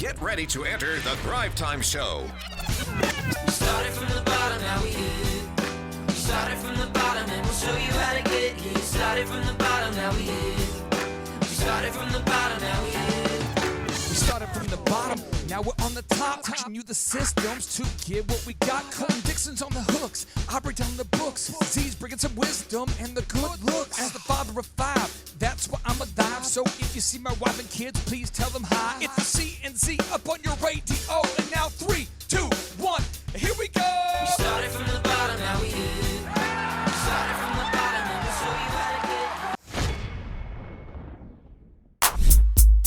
Get ready to enter the Thrivetime Show. We started from the bottom, now we here. We started from the bottom and we'll show you how to get here. Started from the bottom, now we here. We started from the bottom, now we here. We started from the bottom, now we're on the top. Teaching you the systems to get what we got. Colton Dixon's on the hooks, I break down the books. Z's bringing some wisdom and the good looks. As the father of five, that's why I'm alive. So if you see my wife and kids, please tell them hi. It's the C and Z up on your radio. And now 3, 2, 1, here we go. We started from the bottom, now we here. We started from the bottom and we'll show you how to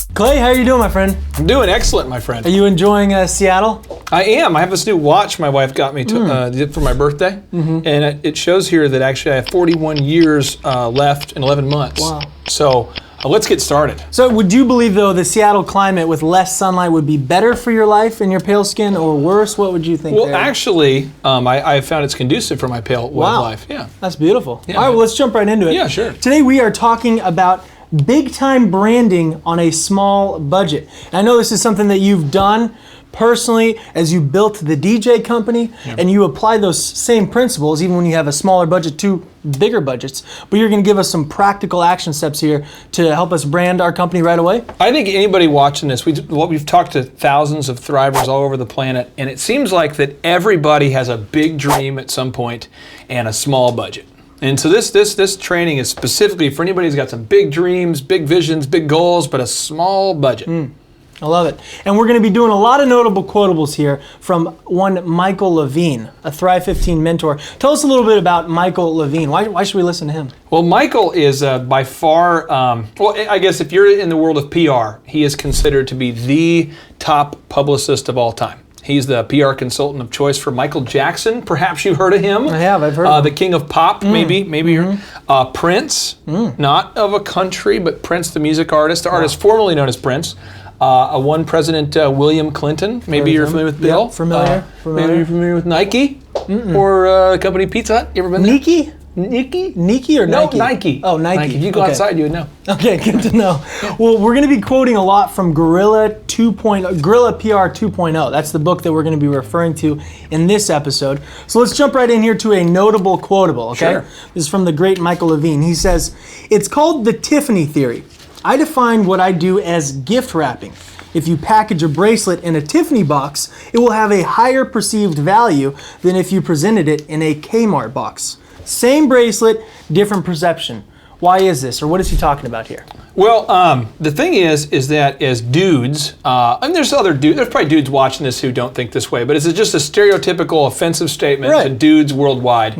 get. Clay, how are you doing, my friend? I'm doing excellent, my friend. Are you enjoying Seattle? I am. I have this new watch my wife got me for my birthday, and it shows here that actually I have 41 years left in 11 months. Wow. So let's get started. So would you believe, though, the Seattle climate with less sunlight would be better for your life and your pale skin, or worse? What would you think? Well, there? actually, I found it's conducive for my pale way of life. Yeah. That's beautiful. Yeah. All right, well, let's jump right into it. Yeah, sure. Today we are talking about big time branding on a small budget. And I know this is something that you've done personally as you built the DJ company, and you apply those same principles even when you have a smaller budget to bigger budgets. But you're going to give us some practical action steps here to help us brand our company right away. I think anybody watching this, we've talked to thousands of Thrivers all over the planet, and it seems like that everybody has a big dream at some point and a small budget. And so this training is specifically for anybody who's got some big dreams, big visions, big goals, but a small budget. I love it. And we're going to be doing a lot of notable quotables here from one Michael Levine, a Thrive 15 mentor. Tell us a little bit about Michael Levine. Why should we listen to him? Well, Michael is by far, well, I guess if you're in the world of PR, he is considered to be the top publicist of all time. He's the PR consultant of choice for Michael Jackson. Perhaps you've heard of him. I have. I've heard of him. The king of pop, maybe you're Prince, not of a country, but Prince, the music artist, the artist formerly known as Prince. One President William Clinton. Maybe you're familiar with Bill. Yep, familiar. Maybe you're familiar with Nike or the company Pizza Hut. You ever been there? Nike? Nike or Nike? No, Nike. Oh, Nike. If you go outside, you would know. Okay, good to know. Well, we're going to be quoting a lot from Guerrilla PR 2.0. That's the book that we're going to be referring to in this episode. So let's jump right in here to a notable quotable, okay? Sure. This is from the great Michael Levine. He says, "It's called the Tiffany theory. I define what I do as gift wrapping. If you package a bracelet in a Tiffany box, it will have a higher perceived value than if you presented it in a Kmart box. Same bracelet, different perception." Why is this, or what is he talking about here? Well, the thing is that as dudes, and there's probably dudes watching this who don't think this way, but it's just a stereotypical offensive statement to dudes worldwide.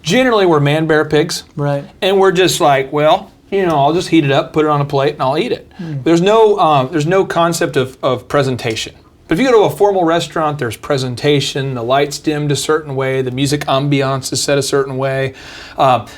Generally, we're man-bear pigs, Right. and we're just like, well, I'll just heat it up, put it on a plate, and I'll eat it. There's no concept of presentation. But if you go to a formal restaurant, there's presentation, the lights dimmed a certain way, the music ambiance is set a certain way.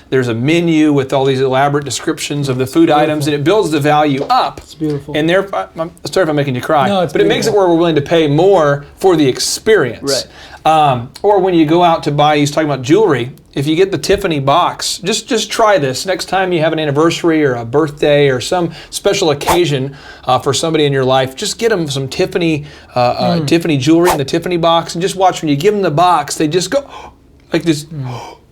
There's a menu with all these elaborate descriptions of the food items, and it builds the value up. It's beautiful. And I'm sorry if I'm making you cry, No, it's but it makes it where we're willing to pay more for the experience. Right. Or when you go out to buy, he's talking about jewelry, if you get the Tiffany box, just try this. Next time you have an anniversary or a birthday or some special occasion for somebody in your life, just get them some Tiffany Tiffany jewelry in the Tiffany box, and just watch when you give them the box, they just go like this.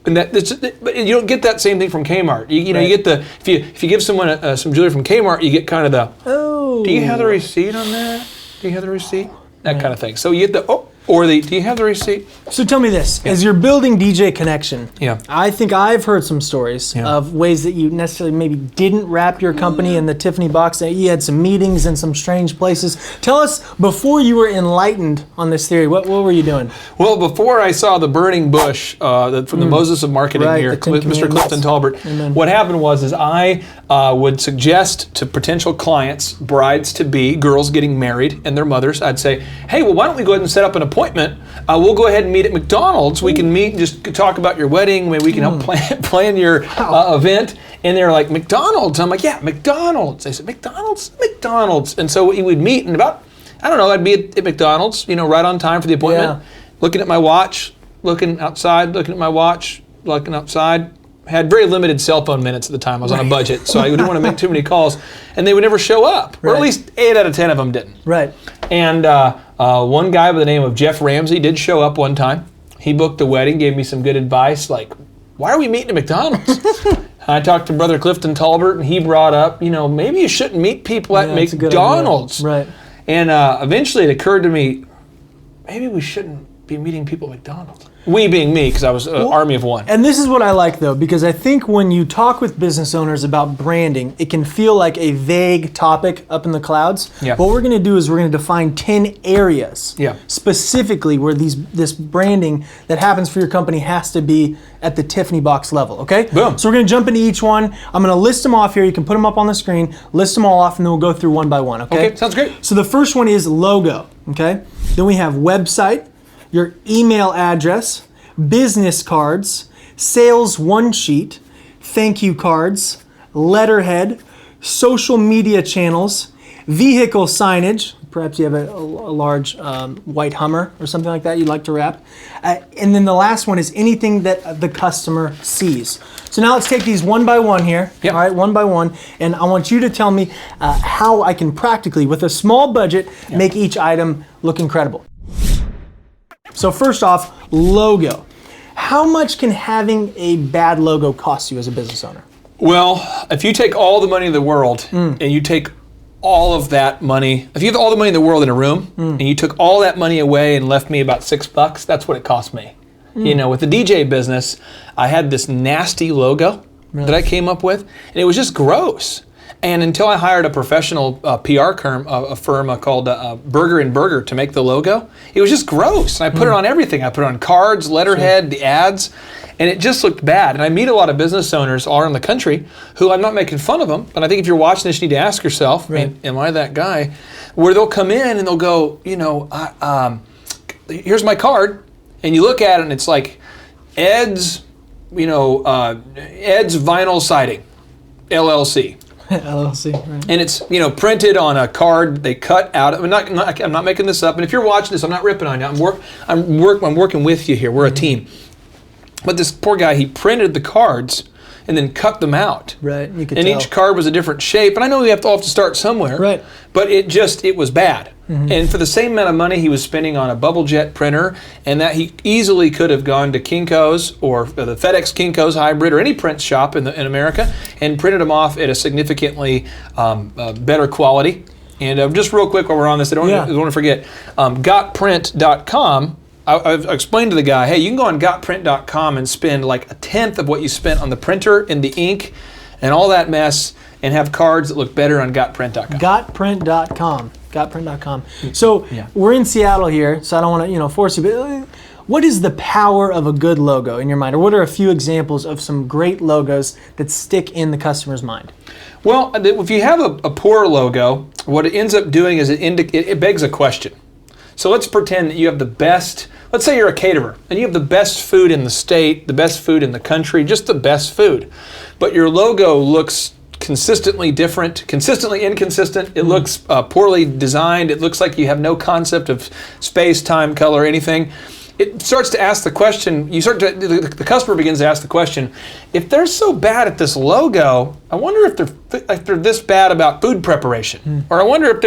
And but you don't get that same thing from Kmart. You get the if you give someone some jewelry from Kmart, you get kind of the do you have the receipt on that? Do you have the receipt? That kind of thing. So you get the do you have the receipt? So tell me this, as you're building DJ Connection, I think I've heard some stories of ways that you necessarily maybe didn't wrap your company in the Tiffany box, that you had some meetings in some strange places. Tell us, before you were enlightened on this theory, what were you doing? Well, before I saw the burning bush from the Moses of marketing here, Mr. Clifton Talbert, what happened was I would suggest to potential clients, brides-to-be, girls getting married and their mothers, I'd say, hey, well, why don't we go ahead and set up an appointment? We'll go ahead and meet at McDonald's. We can meet and just talk about your wedding. Maybe we can help plan your event. And they're like, McDonald's? I'm like, yeah, McDonald's. They said, McDonald's? McDonald's. And so we would meet, and I'd be at McDonald's, right on time for the appointment, looking at my watch, looking outside, looking at my watch, looking outside, had very limited cell phone minutes at the time. I was on a budget, so I didn't want to make too many calls, and they would never show up, or at least 8 out of 10 of them didn't. Right. And one guy by the name of Jeff Ramsey did show up one time. He booked a wedding, gave me some good advice, like, why are we meeting at McDonald's? I talked to Brother Clifton Talbert, and he brought up, maybe you shouldn't meet people at McDonald's. Right. And eventually it occurred to me, maybe we shouldn't be meeting people at McDonald's. We being me, because I was an army of one. And this is what I like, though, because I think when you talk with business owners about branding, it can feel like a vague topic up in the clouds. Yeah. What we're going to do is we're going to define 10 areas Yeah. specifically where this branding that happens for your company has to be at the Tiffany box level, okay? Boom. So we're going to jump into each one. I'm going to list them off here. You can put them up on the screen, list them all off, and then we'll go through one by one, okay? Okay, sounds great. So the first one is logo, okay? Then we have website, your email address, business cards, sales one sheet, thank you cards, letterhead, social media channels, vehicle signage. Perhaps you have a large white Hummer or something like that you'd like to wrap. And then the last one is anything that the customer sees. So now let's take these one by one here. Yep. All right, one by one. And I want you to tell me how I can practically, with a small budget, make each item look incredible. So first off, logo. How much can having a bad logo cost you as a business owner? Well, if you take all the money in the world and you take all of that money, if you have all the money in the world in a room and you took all that money away and left me about $6, that's what it cost me. With the DJ business, I had this nasty logo that I came up with, and it was just gross. And until I hired a professional PR firm, a firm called Burger and Burger to make the logo, it was just gross. And I put it on everything. I put it on cards, letterhead, the ads, and it just looked bad. And I meet a lot of business owners all around the country who, I'm not making fun of them, but I think if you're watching this, you need to ask yourself, am I that guy? Where they'll come in and they'll go, here's my card, and you look at it and it's like Ed's Vinyl Siding, LLC. LLC, right. And it's printed on a card they cut out. I'm not making this up. And if you're watching this, I'm not ripping on you. I'm working with you here. We're a team. But this poor guy, he printed the cards and then cut them out. Right, you could and tell. Each card was a different shape. And I know we all have to start somewhere. Right. But it was bad. And for the same amount of money he was spending on a bubble jet printer, and that he easily could have gone to Kinko's or the FedEx Kinko's hybrid or any print shop in America and printed them off at a significantly better quality. And just real quick while we're on this, I don't want to forget, gotprint.com. I've explained to the guy, hey, you can go on gotprint.com and spend like a tenth of what you spent on the printer and the ink and all that mess, and have cards that look better on gotprint.com. Gotprint.com. Gotprint.com. So we're in Seattle here, so I don't want to force you, but what is the power of a good logo in your mind? Or what are a few examples of some great logos that stick in the customer's mind? Well, if you have a poor logo, what it ends up doing is it begs a question. So let's pretend that you have the best, let's say you're a caterer, and you have the best food in the state, the best food in the country, just the best food. But your logo looks consistently different, consistently inconsistent. It looks poorly designed. It looks like you have no concept of space, time, color, anything. It starts to ask the question, the customer begins to ask the question, if they're so bad at this logo, I wonder if they're this bad about food preparation. Or I wonder if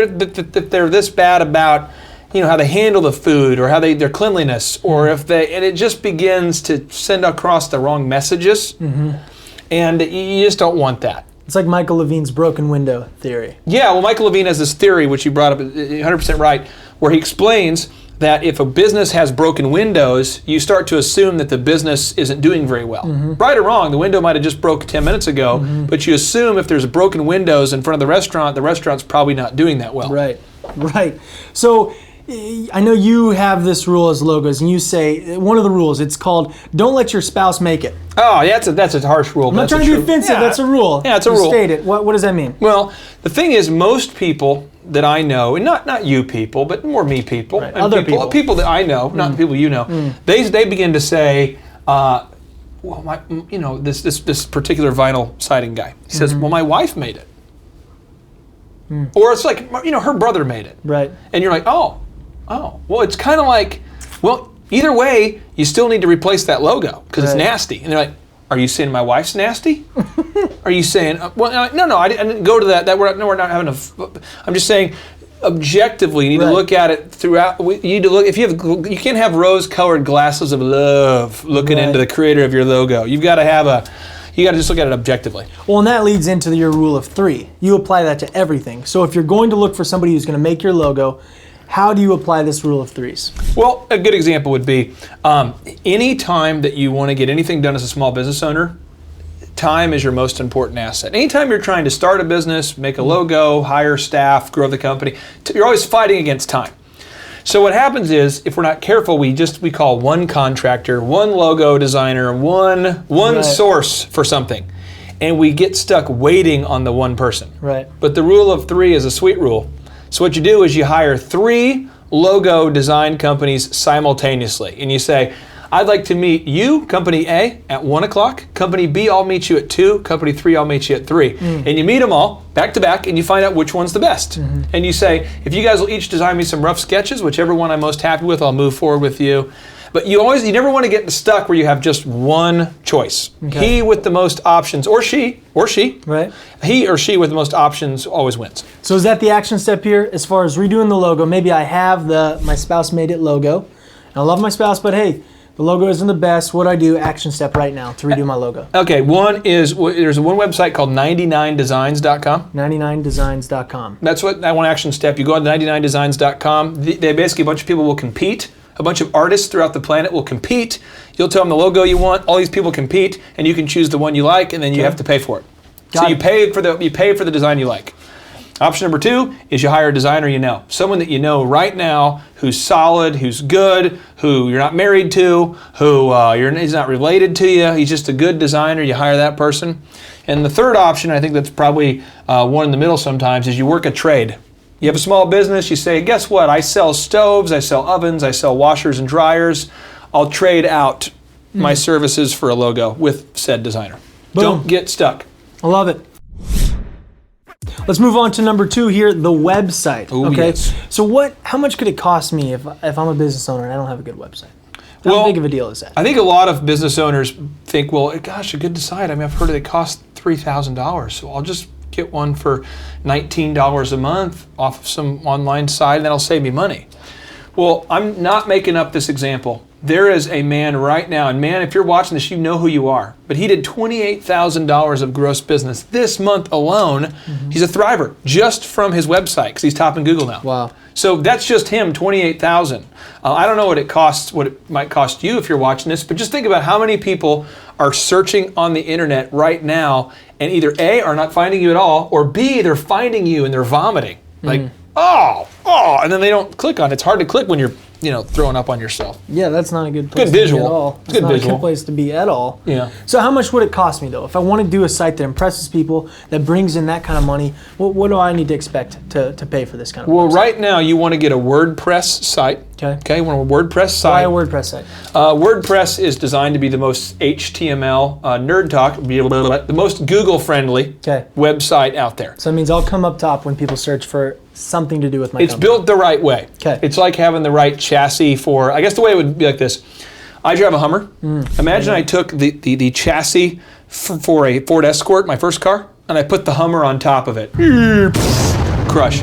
they're this bad about how they handle the food, or how their cleanliness, or and it just begins to send across the wrong messages. And you just don't want that. It's like Michael Levine's broken window theory. Yeah, well, Michael Levine has this theory, which you brought up 100% right, where he explains that if a business has broken windows, you start to assume that the business isn't doing very well. Right or wrong, the window might have just broke 10 minutes ago, but you assume if there's broken windows in front of the restaurant's probably not doing that well. Right. So I know you have this rule as logos, and you say, one of the rules, it's called, don't let your spouse make it. Oh, yeah, that's a harsh rule. I'm not trying to be offensive, that's a rule. Yeah, it's a rule. State it. What does that mean? Well, the thing is, most people that I know, and not you people, but more me people, right. and Other people that I know, not the people you know, they begin to say, this particular vinyl siding guy, he says, well, my wife made it. Or it's like, her brother made it. Right. And you're like, oh, well, it's kind of like, well, either way, you still need to replace that logo because it's nasty. And they're like, Are you saying my wife's nasty? Are you saying, no, I didn't go to that. We're not having I'm just saying, objectively, you need to look at it throughout. You need to look. You can't have rose-colored glasses of love looking into the creator of your logo. You got to just look at it objectively. Well, and that leads into your rule of 3. You apply that to everything. So if you're going to look for somebody who's going to make your logo, how do you apply this rule of 3s? Well, a good example would be any time that you want to get anything done as a small business owner, time is your most important asset. Anytime you're trying to start a business, make a logo, hire staff, grow the company, you're always fighting against time. So what happens is, if we're not careful, we call one contractor, one logo designer, one source for something, and we get stuck waiting on the one person. Right. But the rule of 3 is a sweet rule. So what you do is you hire 3 logo design companies simultaneously, and you say, I'd like to meet you, Company A, at 1 o'clock. Company B, I'll meet you at 2. Company 3, I'll meet you at 3. And you meet them all back to back, and you find out which one's the best. And you say, if you guys will each design me some rough sketches, whichever one I'm most happy with, I'll move forward with you. But you never want to get stuck where you have just one choice. Okay. He with the most options, or she, right? He or she with the most options always wins. So is that the action step here as far as redoing the logo? Maybe I have my spouse made it logo. And I love my spouse, but hey, the logo isn't the best. What do I do? Action step right now to redo my logo. Okay, there's one website called 99designs.com. 99designs.com. That's that one action step. You go on 99designs.com. They basically, a bunch of people will compete. A bunch of artists throughout the planet will compete. You'll tell them the logo you want. All these people compete, and you can choose the one you like, and then you have to pay for it. You pay for the design you like. Option number 2 is you hire a designer you know. Someone that you know right now who's solid, who's good, who you're not married to, who he's not related to you. He's just a good designer. You hire that person. And the third option, I think that's probably one in the middle sometimes, is you work a trade. You have a small business, you say, guess what? I sell stoves, I sell ovens, I sell washers and dryers. I'll trade out my services for a logo with said designer. Boom. Don't get stuck. I love it. Let's move on to number 2 here, the website. Ooh, okay. Yes. So how much could it cost me if I'm a business owner and I don't have a good website? How big of a deal is that? I think a lot of business owners think, well, gosh, a good design. I mean, I've heard they cost $3,000, so I'll just get one for $19 a month off of some online site, and that'll save me money. Well, I'm not making up this example. There is a man right now, and man, if you're watching this, you know who you are. But he did $28,000 of gross business this month alone. He's a thriver just from his website because he's top in Google now. Wow. So that's just him, $28,000. I don't know what it might cost you if you're watching this, but just think about how many people are searching on the internet right now and either A, are not finding you at all, or B, they're finding you and they're vomiting. Like, and then they don't click on it. It's hard to click when you're throwing up on yourself. Yeah, that's not a good place good to visual. be at all. It's good not visual. a good place to be at all. Yeah. So how much would it cost me, though? If I want to do a site that impresses people, that brings in that kind of money, what do I need to expect to pay for this kind of website? Right now you want to get a WordPress site. Okay, you want a WordPress site. Why a WordPress site? WordPress is designed to be the most HTML, nerd talk, the most Google-friendly website out there. So it means I'll come up top when people search for something to do with my company. It's built the right way. Okay. It's like having the right chassis for, I guess the way it would be like this. I drive a Hummer. Imagine I took the chassis for a Ford Escort, my first car, and I put the Hummer on top of it. Crush.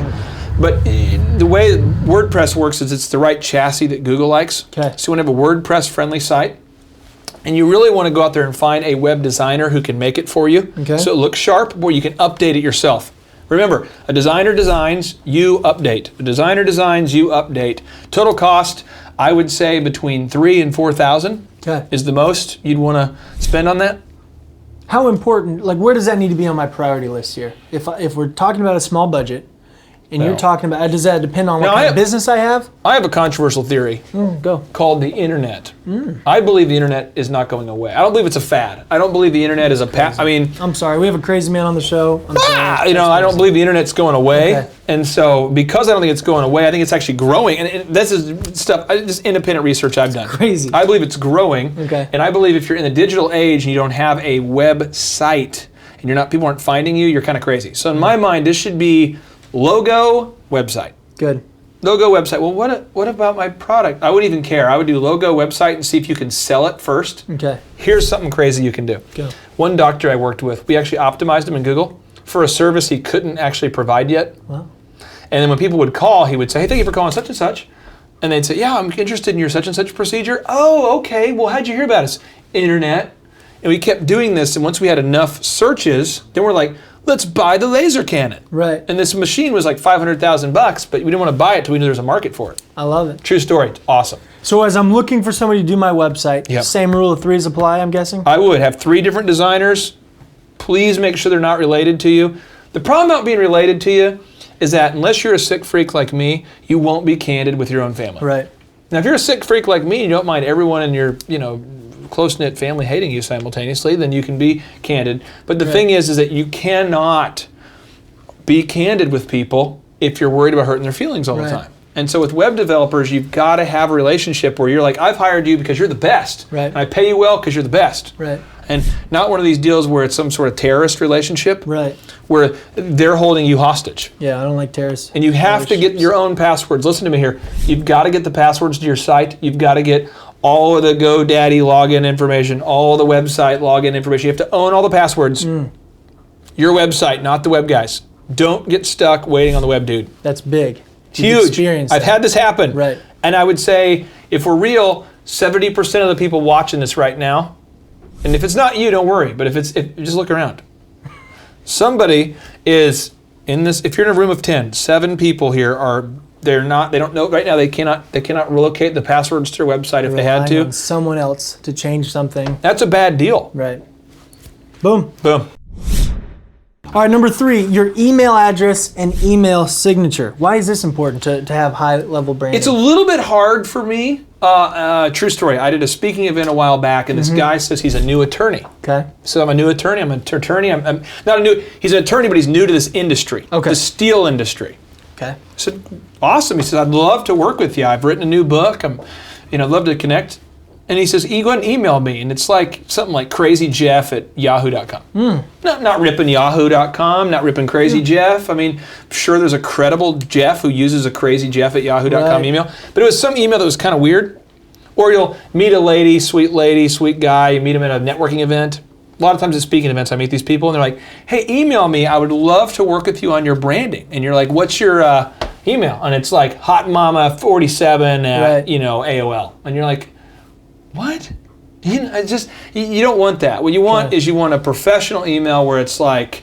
But the way WordPress works is it's the right chassis that Google likes. Okay. So you want to have a WordPress-friendly site, and you really want to go out there and find a web designer who can make it for you, so it looks sharp, or you can update it yourself. Remember, a designer designs, you update. A designer designs, you update. Total cost, I would say between $3,000 and $4,000 is the most you'd want to spend on that. How important, where does that need to be on my priority list here? If we're talking about a small budget, and you're talking about, does that depend on what kind of business I have? I have a controversial theory called the internet. I believe the internet is not going away. I don't believe it's a fad. I don't believe the internet is a I'm sorry, we have a crazy man on the show. I don't believe the internet's going away. Okay. And so because I don't think it's going away, I think it's actually growing. And this is stuff, just independent research I've done. Crazy. I believe it's growing. Okay. And I believe if you're in the digital age and you don't have a website and people aren't finding you, you're kind of crazy. So in my mind, this should be logo, website. Good. Logo, website. Well, what about my product? I wouldn't even care. I would do logo, website, and see if you can sell it first. Okay. Here's something crazy you can do. Go. One doctor I worked with, we actually optimized him in Google for a service he couldn't actually provide yet. Wow. And then when people would call, he would say, hey, thank you for calling such and such. And they'd say, yeah, I'm interested in your such and such procedure. Oh, okay. Well, how'd you hear about us? Internet. And we kept doing this. And once we had enough searches, then we're like, let's buy the laser cannon. Right. And this machine was like $500,000, but we didn't want to buy it till we knew there was a market for it. I love it. True story. It's awesome. So as I'm looking for somebody to do my website, Yep. same rule of threes apply, I'm guessing? I would have 3 different designers. Please make sure they're not related to you. The problem about being related to you is that unless you're a sick freak like me, you won't be candid with your own family. Right. Now, if you're a sick freak like me, and you don't mind everyone in your, close-knit family hating you simultaneously, then you can be candid. But the thing is that you cannot be candid with people if you're worried about hurting their feelings all the time. And so with web developers, you've got to have a relationship where you're like, I've hired you because you're the best. Right. And I pay you well because you're the best. Right. And not one of these deals where it's some sort of terrorist relationship. Right. Where they're holding you hostage. Yeah, I don't like terrorists. And you have to get your own passwords. Listen to me here. You've got to get the passwords to your site. You've got to get all of the GoDaddy login information, all the website login information. You have to own all the passwords. Your website, not the web guys. Don't get stuck waiting on the web dude. That's big. Huge. I've had this happen. Right. And I would say, if we're real, 70% of the people watching this right now, and if it's not you, don't worry. But if just look around. Somebody is in this. If you're in a room of 10, 7 people here they don't know right now. They cannot relocate the passwords to their website if they had to. On someone else to change something. That's a bad deal. Right. Boom. Boom. All right, number 3, your email address and email signature. Why is this important to have high-level branding? It's a little bit hard for me. True story. I did a speaking event a while back, and this guy says he's a new attorney. Okay. So I'm a new attorney. I'm an attorney. I'm not a new. He's an attorney, but he's new to this industry. Okay. The steel industry. Okay. I said, awesome. He said, I'd love to work with you. I've written a new book. I'd love to connect. And he says, go ahead and email me. And it's like something like crazyjeff@yahoo.com. Not ripping yahoo.com, not ripping Crazy Jeff. I mean, I'm sure there's a credible Jeff who uses a crazyjeff@yahoo.com email. But it was some email that was kind of weird. Or you'll meet a lady, sweet guy. You meet him at a networking event. A lot of times at speaking events, I meet these people and they're like, hey, email me. I would love to work with you on your branding. And you're like, what's your email? And it's like hotmama47 at, AOL. And you're like, what? You don't want that. What you want is you want a professional email where it's like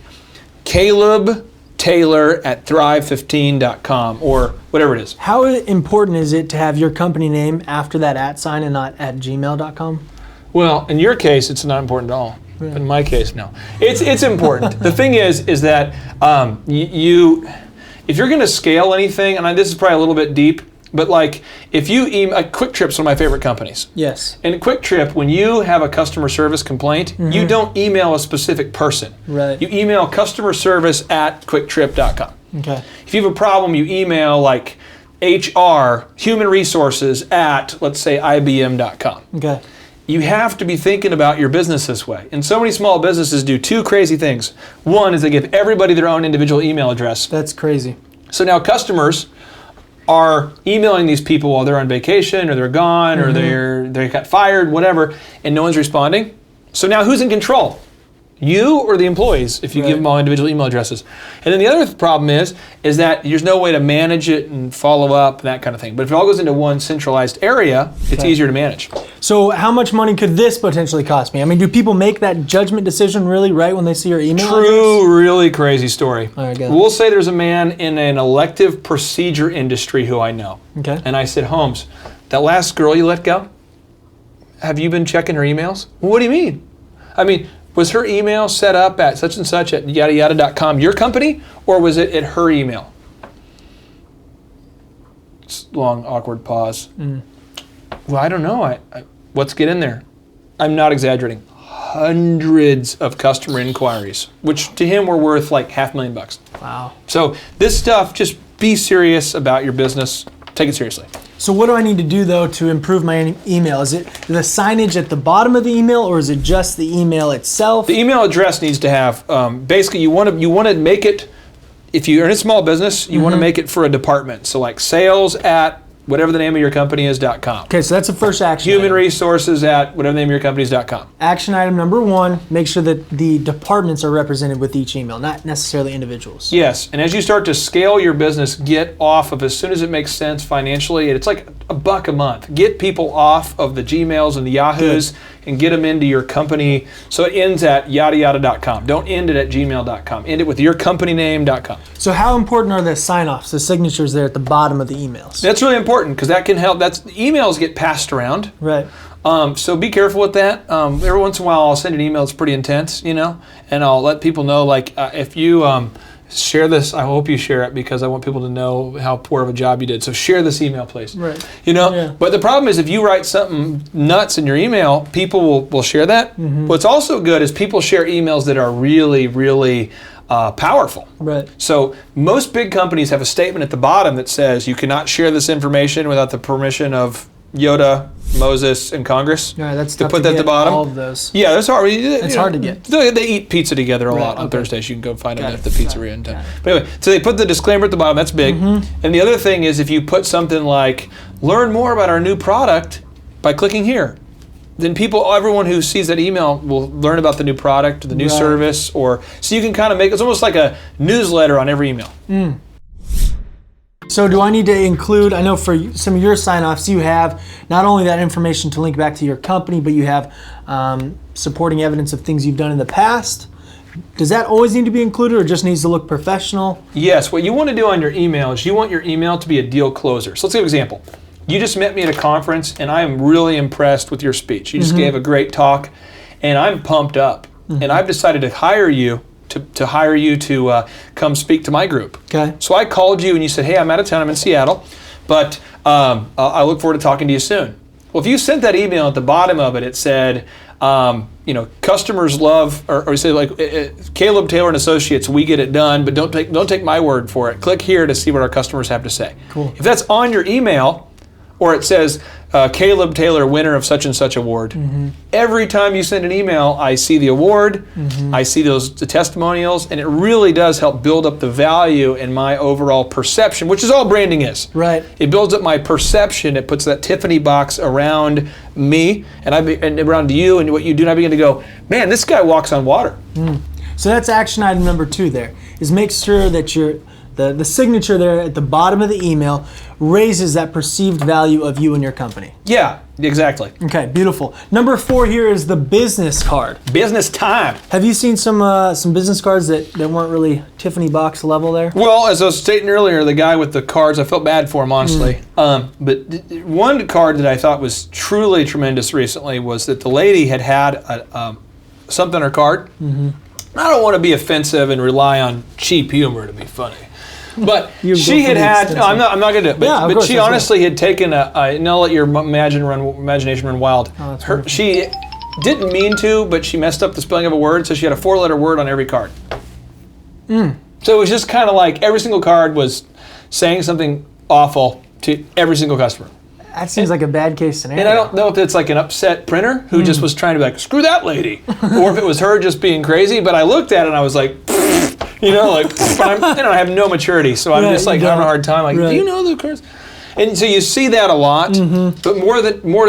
calebtaylor@thrive15.com or whatever it is. How important is it to have your company name after that @ and not @gmail.com? Well, in your case, it's not important at all. But in my case, no. It's important. The thing is that if you're going to scale anything, and this is probably a little bit deep, but like if you Quick Trip's one of my favorite companies. Yes. And Quick Trip, when you have a customer service complaint, you don't email a specific person. Right. You email customer service@quicktrip.com. Okay. If you have a problem, you email like HR, human resources at, let's say, IBM.com. Okay. You have to be thinking about your business this way. And so many small businesses do 2 crazy things. One is they give everybody their own individual email address. That's crazy. So now customers are emailing these people while they're on vacation or they're gone or they got fired, whatever, and no one's responding. So now who's in control? You or the employees if you give them all individual email addresses. And then the other problem is that there's no way to manage it and follow up and that kind of thing. But if it all goes into one centralized area, it's easier to manage. So how much money could this potentially cost me? I mean, do people make that judgment decision really right when they see your email True, really crazy story. All right, go. We'll say there's a man in an elective procedure industry who I know. Okay. And I said, Holmes, that last girl you let go, have you been checking her emails? Well, what do you mean? I mean, was her email set up at such and such at yada yada.com, your company, or was it at her email? Long, awkward pause. Well, I don't know. Let's get in there. I'm not exaggerating. Hundreds of customer inquiries, which to him were worth like $500,000. Wow. So this stuff, just be serious about your business. Take it seriously. So what do I need to do though to improve my email? Is it the signage at the bottom of the email, or is it just the email itself? The email address needs to have basically you want to make it if you're in a small business, you want to make it for a department. So like sales at whatever the name of your company is.com. Okay, so that's the first action Human item. resources at whatever the name of your company is.com. Action item number 1, make sure that the departments are represented with each email, not necessarily individuals. Yes, and as you start to scale your business, get off of, as soon as it makes sense financially, and it's like $1 a month, get people off of the Gmails and the Yahoos and get them into your company. So it ends at yada-yada.com. Don't end it at gmail.com. End it with yourcompanyname.com. So how important are the sign-offs, the signatures there at the bottom of the emails? That's really important because that can help. Emails get passed around. Right. So be careful with that. Every once in a while, I'll send an email that's pretty intense, and I'll let people know, like, if you share this, I hope you share it because I want people to know how poor of a job you did. So share this email, please. Right. Yeah. But the problem is if you write something nuts in your email, people will share that. What's also good is people share emails that are really, really powerful. Right. So most big companies have a statement at the bottom that says you cannot share this information without the permission of Yoda, Moses, and Congress. All right, that's to tough put to that at get the bottom. all of those. Yeah, that's hard. It's hard to get. They eat pizza together a lot on okay. Thursdays. You can go find them Got at it. the pizzeria in town. But anyway, so they put the disclaimer at the bottom. That's big. And the other thing is if you put something like, learn more about our new product by clicking here, then everyone who sees that email will learn about the new product, the new Right. service, so you can kind of it's almost like a newsletter on every email. So do I need to include, I know for some of your sign-offs, you have not only that information to link back to your company, but you have supporting evidence of things you've done in the past. Does that always need to be included or just needs to look professional? Yes, what you want to do on your email is you want your email to be a deal closer. So let's give an example. You just met me at a conference and I am really impressed with your speech. You just gave a great talk and I'm pumped up. And I've decided to hire you to come speak to my group. Okay. So I called you and you said, hey, I'm out of town, I'm in Seattle, but I look forward to talking to you soon. Well, if you sent that email at the bottom of it, it said, customers love, or say like Caleb Taylor and Associates, we get it done, but don't take my word for it. Click here to see what our customers have to say. Cool. If that's on your email, or it says Caleb Taylor, winner of such and such award. Every time you send an email, I see the award, I see the testimonials, and it really does help build up the value in my overall perception, which is all branding is. Right. It builds up my perception. It puts that Tiffany box around me and around you and what you do, and I begin to go, man, this guy walks on water. So that's action item number 2 there, is make sure that the signature there at the bottom of the email raises that perceived value of you and your company. Yeah, exactly. Okay, beautiful. Number 4 here is the business card. Business time. Have you seen some business cards that weren't really Tiffany box level there? Well, as I was stating earlier, the guy with the cards, I felt bad for him, honestly. But one card that I thought was truly tremendous recently was that the lady had something on her card. I don't want to be offensive and rely on cheap humor to be funny. But she had no, I'm not going to do it. But she honestly had taken and I'll let your imagination run wild. She didn't mean to, but she messed up the spelling of a word, so she had a 4-letter word on every card. So it was just kind of like every single card was saying something awful to every single customer. That seems like a bad case scenario. And I don't know if it's like an upset printer who just was trying to be like, screw that lady, or if it was her just being crazy. But I looked at it and I was like, I have no maturity, so I'm just like having a hard time. Like, do you know the cards? And so you see that a lot, but more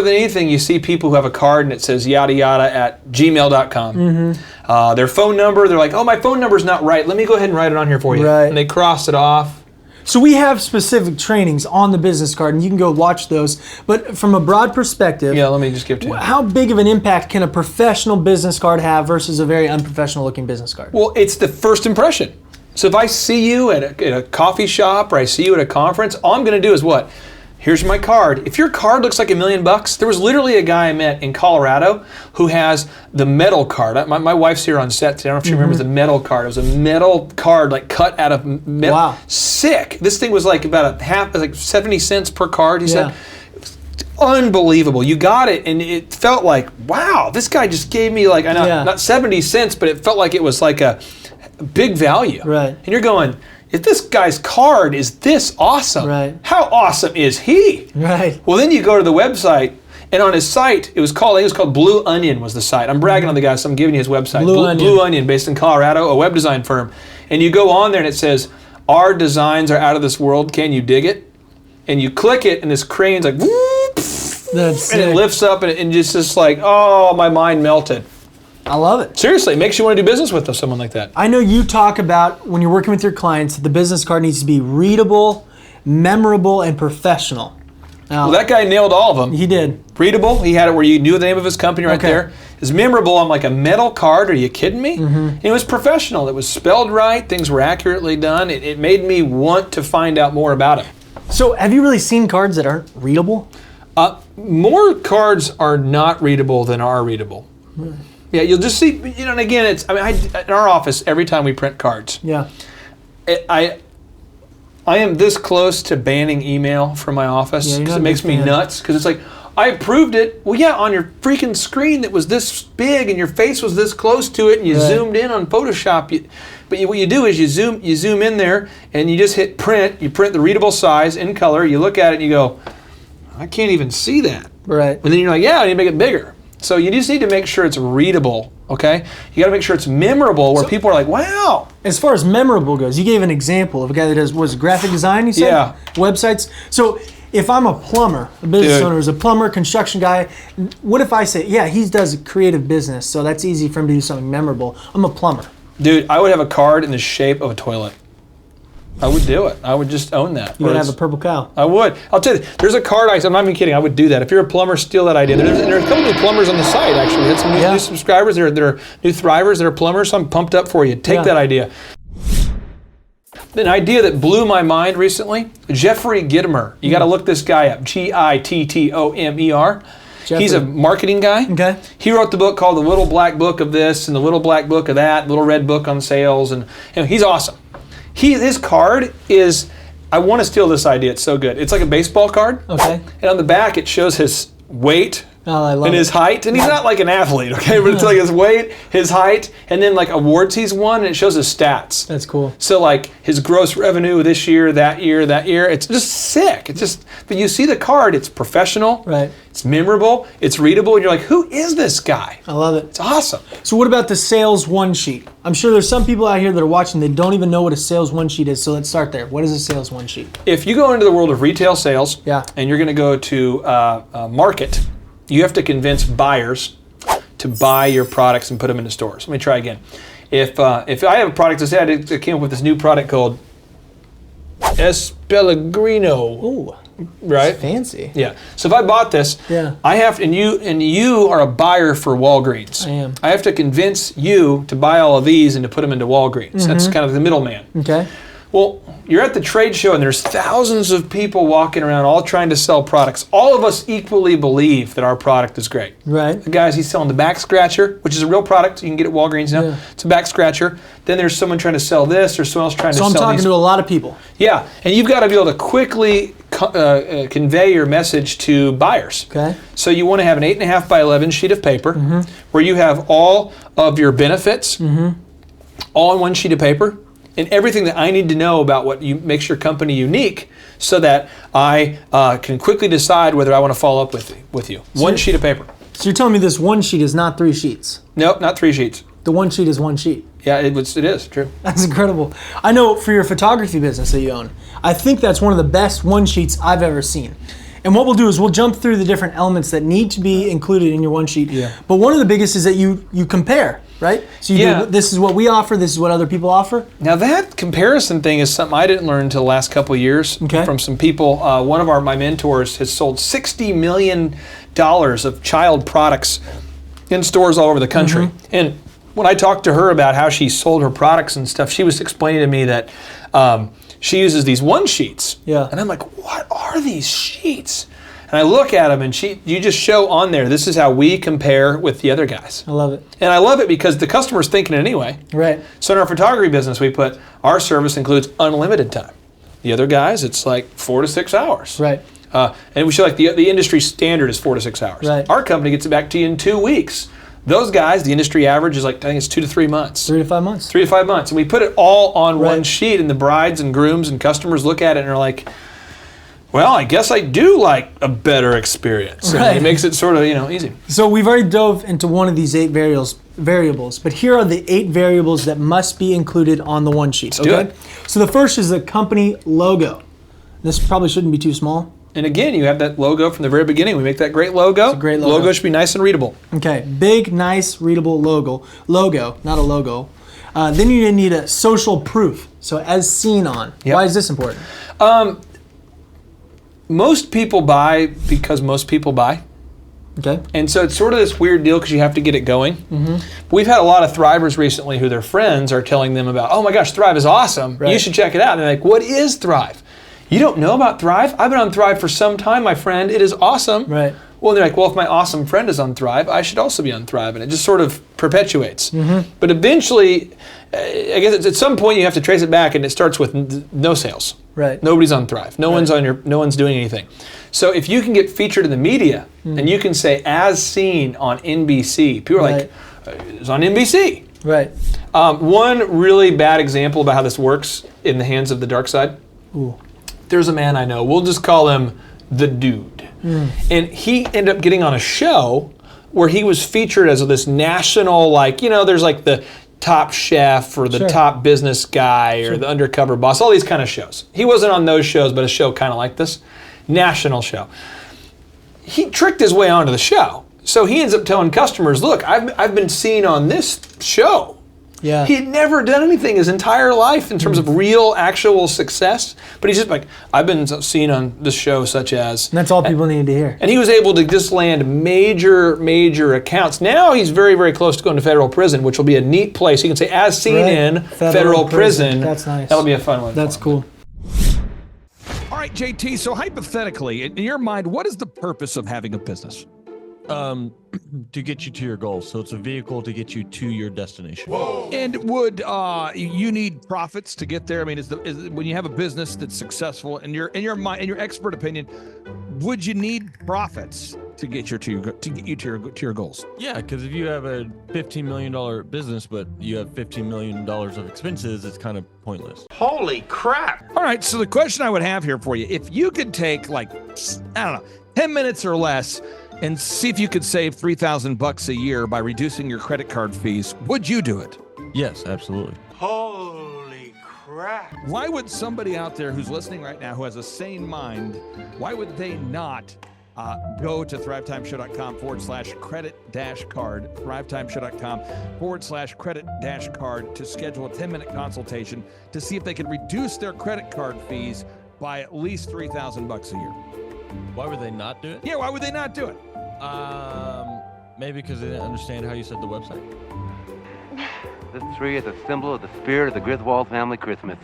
than anything, you see people who have a card and it says yada yada at gmail.com. Their phone number, they're like, oh, my phone number's not right. Let me go ahead and write it on here for you. Right. And they cross it off. So we have specific trainings on the business card, and you can go watch those. But from a broad perspective, Yeah, let me just give it to you. how big of an impact can a professional business card have versus a very unprofessional looking business card? Well, it's the first impression. So if I see you at a coffee shop or I see you at a conference, all I'm going to do is what? Here's my card. If your card looks like $1 million, there was literally a guy I met in Colorado who has the metal card. My wife's here on set today. I don't know if she remembers the metal card. It was a metal card like cut out of metal. Wow. Sick. This thing was like about like 70 cents per card, he said. Unbelievable. You got it, and it felt like, wow, this guy just gave me like, not 70 cents, but it felt like it was like a big value. Right. And you're going, if this guy's card is this awesome, Right. how awesome is he? Right. Well, then you go to the website, and on his site, I think it was called Blue Onion was the site. I'm bragging on the guy, so I'm giving you his website. Blue Onion. Blue Onion, based in Colorado, a web design firm. And you go on there, and it says, our designs are out of this world. Can you dig it? And you click it, and this crane's like, whoop, That's and it sick. lifts up, and just like, oh, my mind melted. I love it. Seriously, it makes you want to do business with someone like that. I know you talk about when you're working with your clients that the business card needs to be readable, memorable, and professional. Now, Well, that guy nailed all of them. he did. Readable, he had it where you knew the name of his company right Okay. there. It's memorable. I'm like, a metal card? Are you kidding me? Mm-hmm. And it was professional. It was spelled right. Things were accurately done. It made me want to find out more about it. So, have you really seen cards that aren't readable? More cards are not readable than are readable. Yeah, you'll just see, and again, in our office, every time we print cards, Yeah. I am this close to banning email from my office Yeah, you're because not it a makes big me fan. nuts. Because it's like, I approved it. Well, yeah, on your freaking screen that was this big and your face was this close to it, and you Right. zoomed in on Photoshop. What you do is you zoom in there, and you just hit print. You print the readable size in color. You look at it, and you go, I can't even see that. Right. And then you're like, yeah, I need to make it bigger. So you just need to make sure it's readable, okay? You got to make sure it's memorable, where people are like, wow. As far as memorable goes, you gave an example of a guy that does, was it graphic design, you said? Yeah. Websites. So if I'm a plumber, a business Dude. owner, is a plumber, construction guy, what if I say, yeah, he does a creative business, so that's easy for him to do something memorable. I'm a plumber. Dude, I would have a card in the shape of a toilet. I would do it. I would just own that. You gotta have a purple cow. I would. I'll tell you, there's a card, I'm not even kidding, I would do that. If you're a plumber, steal that idea. There's a couple new plumbers on the site, actually. We had some new subscribers. There are new Thrivers that are plumbers, so I'm pumped up for you. Take that idea. An idea that blew my mind recently, Jeffrey Gitomer. You got to look this guy up, Gittomer. He's a marketing guy. Okay. He wrote the book called The Little Black Book of This and The Little Black Book of That, Little Red Book on Sales, and he's awesome. His card is, I want to steal this idea, it's so good. It's like a baseball card. Okay. And on the back it shows his weight, Oh, I love and his it. height, and he's not like an athlete, okay, but it's like his weight, his height, and then like awards he's won, and it shows his stats. That's cool. So like his gross revenue this year, that year, it's just sick. It's just, but you see the card, it's professional, Right. it's memorable, it's readable, and you're like, who is this guy? I love it. It's awesome. So what about the sales one sheet? I'm sure there's some people out here that are watching that don't even know what a sales one sheet is, so let's start there. What is a sales one sheet? If you go into the world of retail sales, Yeah. and you're gonna go to market, you have to convince buyers to buy your products and put them into stores. Let me try again. If I have a product, let's say I came up with this new product called S. Pellegrino, Ooh, right? fancy. Yeah. So if I bought this, Yeah. I have, and you are a buyer for Walgreens. I am. I have to convince you to buy all of these and to put them into Walgreens. That's kind of the middleman. Okay. Well, you're at the trade show and there's thousands of people walking around all trying to sell products. All of us equally believe that our product is great. Right. The guys, he's selling the back scratcher, which is a real product. You can get at Walgreens now. Yeah. It's a back scratcher. Then there's someone trying to sell this or someone else trying So to I'm sell talking these. to a lot of people. Yeah, and you've got to be able to quickly convey your message to buyers. Okay. So you want to have an 8.5 by 11 sheet of paper where you have all of your benefits all on one sheet of paper and everything that I need to know about what makes your company unique so that I can quickly decide whether I want to follow up with you. One sheet of paper. So you're telling me this one sheet is not 3 sheets. Nope, not 3 sheets. The one sheet is one sheet. Yeah, it is, true. That's incredible. I know for your photography business that you own, I think that's one of the best one sheets I've ever seen. And what we'll do is we'll jump through the different elements that need to be included in your one sheet. Yeah. But one of the biggest is that you compare, right? So you do, this is what we offer, this is what other people offer. Now that comparison thing is something I didn't learn until the last couple of years from some people. One of my mentors has sold $60 million of child products in stores all over the country. And when I talked to her about how she sold her products and stuff, she was explaining to me that she uses these one sheets. Yeah. And I'm like, what are these sheets? And I look at them and you just show on there, this is how we compare with the other guys. I love it. And I love it because the customer's thinking it anyway. Right. So in our photography business, we put our service includes unlimited time. The other guys, it's like 4 to 6 hours. Right. And we show like the industry standard is 4 to 6 hours. Right. Our company gets it back to you in 2 weeks. Those guys, the industry average is like, I think it's 2 to 3 months. 3 to 5 months. 3 to 5 months. And we put it all on one Right. sheet, and the brides and grooms and customers look at it and are like, well, I guess I do like a better experience. Right. And it makes it sort of, easy. So we've already dove into one of these 8 variables, but here are the 8 variables that must be included on the one sheet. Let's do it. So the first is the company logo. This probably shouldn't be too small. And again, you have that logo from the very beginning. We make that great logo. It's a great logo. Logo should be nice and readable. Okay, big, nice, readable logo. Logo, not a logo. Then you need a social proof. So as seen on. Yep. Why is this important? Most people buy because most people buy. Okay. And so it's sort of this weird deal because you have to get it going. Mm-hmm. We've had a lot of Thrivers recently who their friends are telling them about, oh my gosh, Thrive is awesome. Right. You should check it out. And they're like, what is Thrive? You don't know about Thrive? I've been on Thrive for some time, my friend. It is awesome. Right. Well, they're like, well, if my awesome friend is on Thrive, I should also be on Thrive. And it just sort of perpetuates. Mm-hmm. But eventually, I guess at some point you have to trace it back, and it starts with no sales. Right. Nobody's on Thrive. No one's doing anything. So if you can get featured in the media, and you can say as seen on NBC, people are like, it's on NBC. Right. One really bad example about how this works in the hands of the dark side. Ooh. There's a man I know. We'll just call him the Dude. And he ended up getting on a show where he was featured as this national, there's like the Top Chef or the Top Business Guy or the Undercover Boss, all these kind of shows. He wasn't on those shows, but a show kind of like this, national show. He tricked his way onto the show. So he ends up telling customers, look, I've been seen on this show. Yeah. He had never done anything his entire life in terms of real, actual success. But he's just like, I've been seen on this show such as... And that's all people need to hear. And he was able to just land major accounts. Now he's very, very close to going to federal prison, which will be a neat place. You can say, as seen in federal prison. That's nice. That'll be a fun one. That's cool. All right, JT, so hypothetically, in your mind, what is the purpose of having a business? To get you to your goals. So it's a vehicle to get you to your destination. And would you need profits to get there? I mean, is when you have a business that's successful, in your mind, in your expert opinion, would you need profits to get you to your goals? Yeah, because if you have a $15 million business, but you have $15 million of expenses, it's kind of pointless. Holy crap! All right, so the question I would have here for you, if you could take 10 minutes or less and see if you could save $3,000 a year by reducing your credit card fees, would you do it? Yes, absolutely. Holy crap! Why would somebody out there who's listening right now who has a sane mind, why would they not go to thrivetimeshow.com/credit-card, thrivetimeshow.com/credit-card to schedule a 10-minute consultation to see if they can reduce their credit card fees by at least $3,000 a year? Why would they not do it? Yeah, why would they not do it? Maybe because they didn't understand how you said the website. This tree is a symbol of the spirit of the Griswold family Christmas.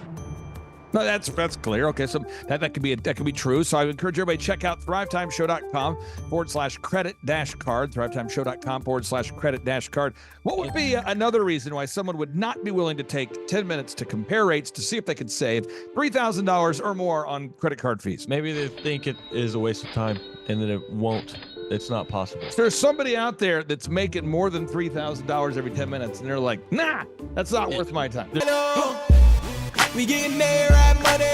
No, that's clear. Okay, so that could be true. So I would encourage everybody to check out thrivetimeshow.com/credit-card, thrivetimeshow.com/credit-card. What would be another reason why someone would not be willing to take 10 minutes to compare rates to see if they could save $3,000 or more on credit card fees? Maybe they think it is a waste of time and that it won't. It's not possible. There's somebody out there that's making more than $3,000 every 10 minutes, and they're like, nah, that's not worth my time. We getting there, right money.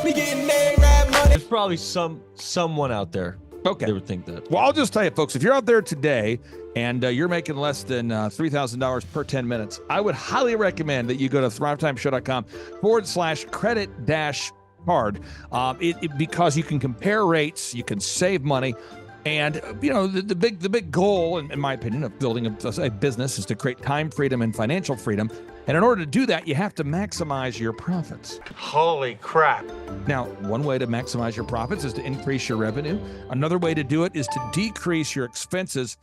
We getting there, right money. There's probably someone out there Okay. that would think that. Well, I'll just tell you, folks, if you're out there today and you're making less than $3,000 per 10 minutes, I would highly recommend that you go to thrivetimeshow.com/credit-card because you can compare rates, you can save money. And, the big goal, in my opinion, of building a business is to create time freedom and financial freedom. And in order to do that, you have to maximize your profits. Holy crap! Now, one way to maximize your profits is to increase your revenue. Another way to do it is to decrease your expenses.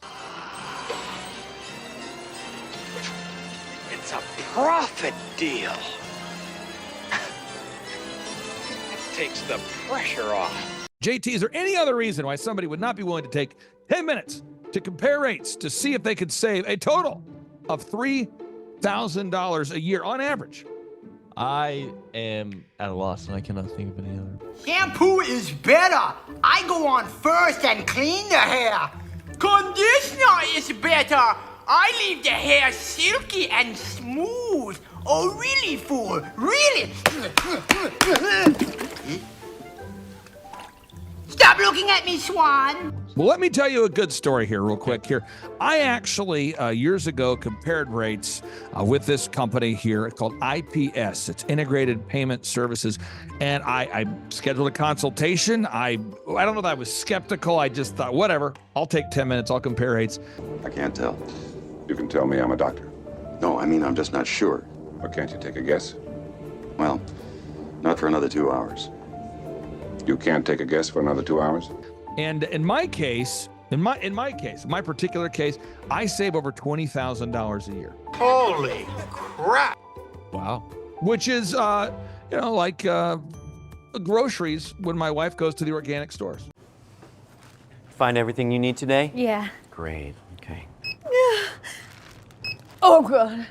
It's a profit deal. It takes the pressure off. JT, is there any other reason why somebody would not be willing to take 10 minutes to compare rates to see if they could save a total of $3,000 a year on average? I am at a loss and I cannot think of any other. Shampoo is better. I go on first and clean the hair. Conditioner is better. I leave the hair silky and smooth. Oh, really, fool? Really? Stop looking at me, Swan. Well, let me tell you a good story here real quick here. I actually, years ago, compared rates with this company here called IPS. It's Integrated Payment Services. And I scheduled a consultation. I don't know that I was skeptical. I just thought, whatever, I'll take 10 minutes. I'll compare rates. I can't tell. You can tell me I'm a doctor. No, I mean, I'm just not sure. Or can't you take a guess? Well, not for another 2 hours. You can't take a guess for another 2 hours? And in my case, in my particular case, I save over $20,000 a year. Holy crap! Wow. Which is, like groceries when my wife goes to the organic stores. Find everything you need today? Yeah. Great, okay. Oh, God.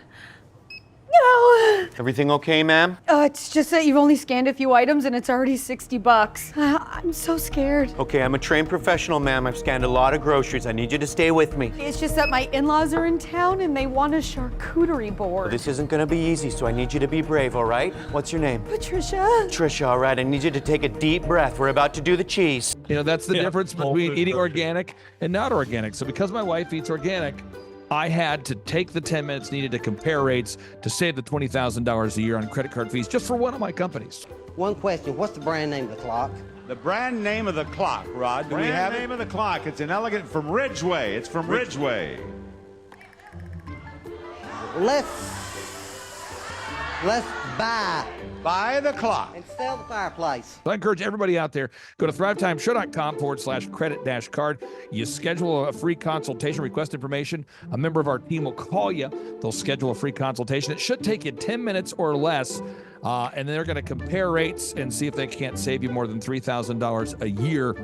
No. Everything okay, ma'am? It's just that you've only scanned a few items and it's already $60. I'm so scared. Okay, I'm a trained professional, ma'am. I've scanned a lot of groceries. I need you to stay with me. It's just that my in-laws are in town and they want a charcuterie board. Well, this isn't gonna be easy, so I need you to be brave, all right? What's your name? Patricia. Patricia, all right. I need you to take a deep breath. We're about to do the cheese. You know, that's the difference between eating organic and not organic. So because my wife eats organic, I had to take the 10 minutes needed to compare rates to save the $20,000 a year on credit card fees just for one of my companies. One question, what's the brand name of the clock? The brand name of the clock, Rod. Do we have it? Brand name of the clock. It's an elegant from Ridgeway. It's from Ridgeway. Let's buy the clock and sell the fireplace. So I encourage everybody out there, go to thrivetimeshow.com/credit-card. You schedule a free consultation, request information. A member of our team will call you. They'll schedule a free consultation. It should take you 10 minutes or less. And they're going to compare rates and see if they can't save you more than $3,000 a year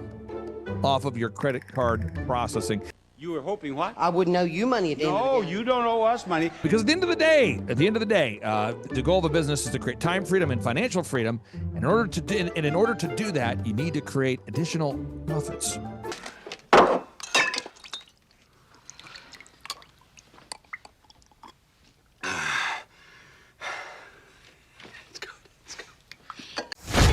off of your credit card processing. You were hoping what? I wouldn't owe you money at the end of the day. No, you don't owe us money. Because at the end of the day, the goal of the business is to create time freedom and financial freedom. And in order to do that, you need to create additional profits.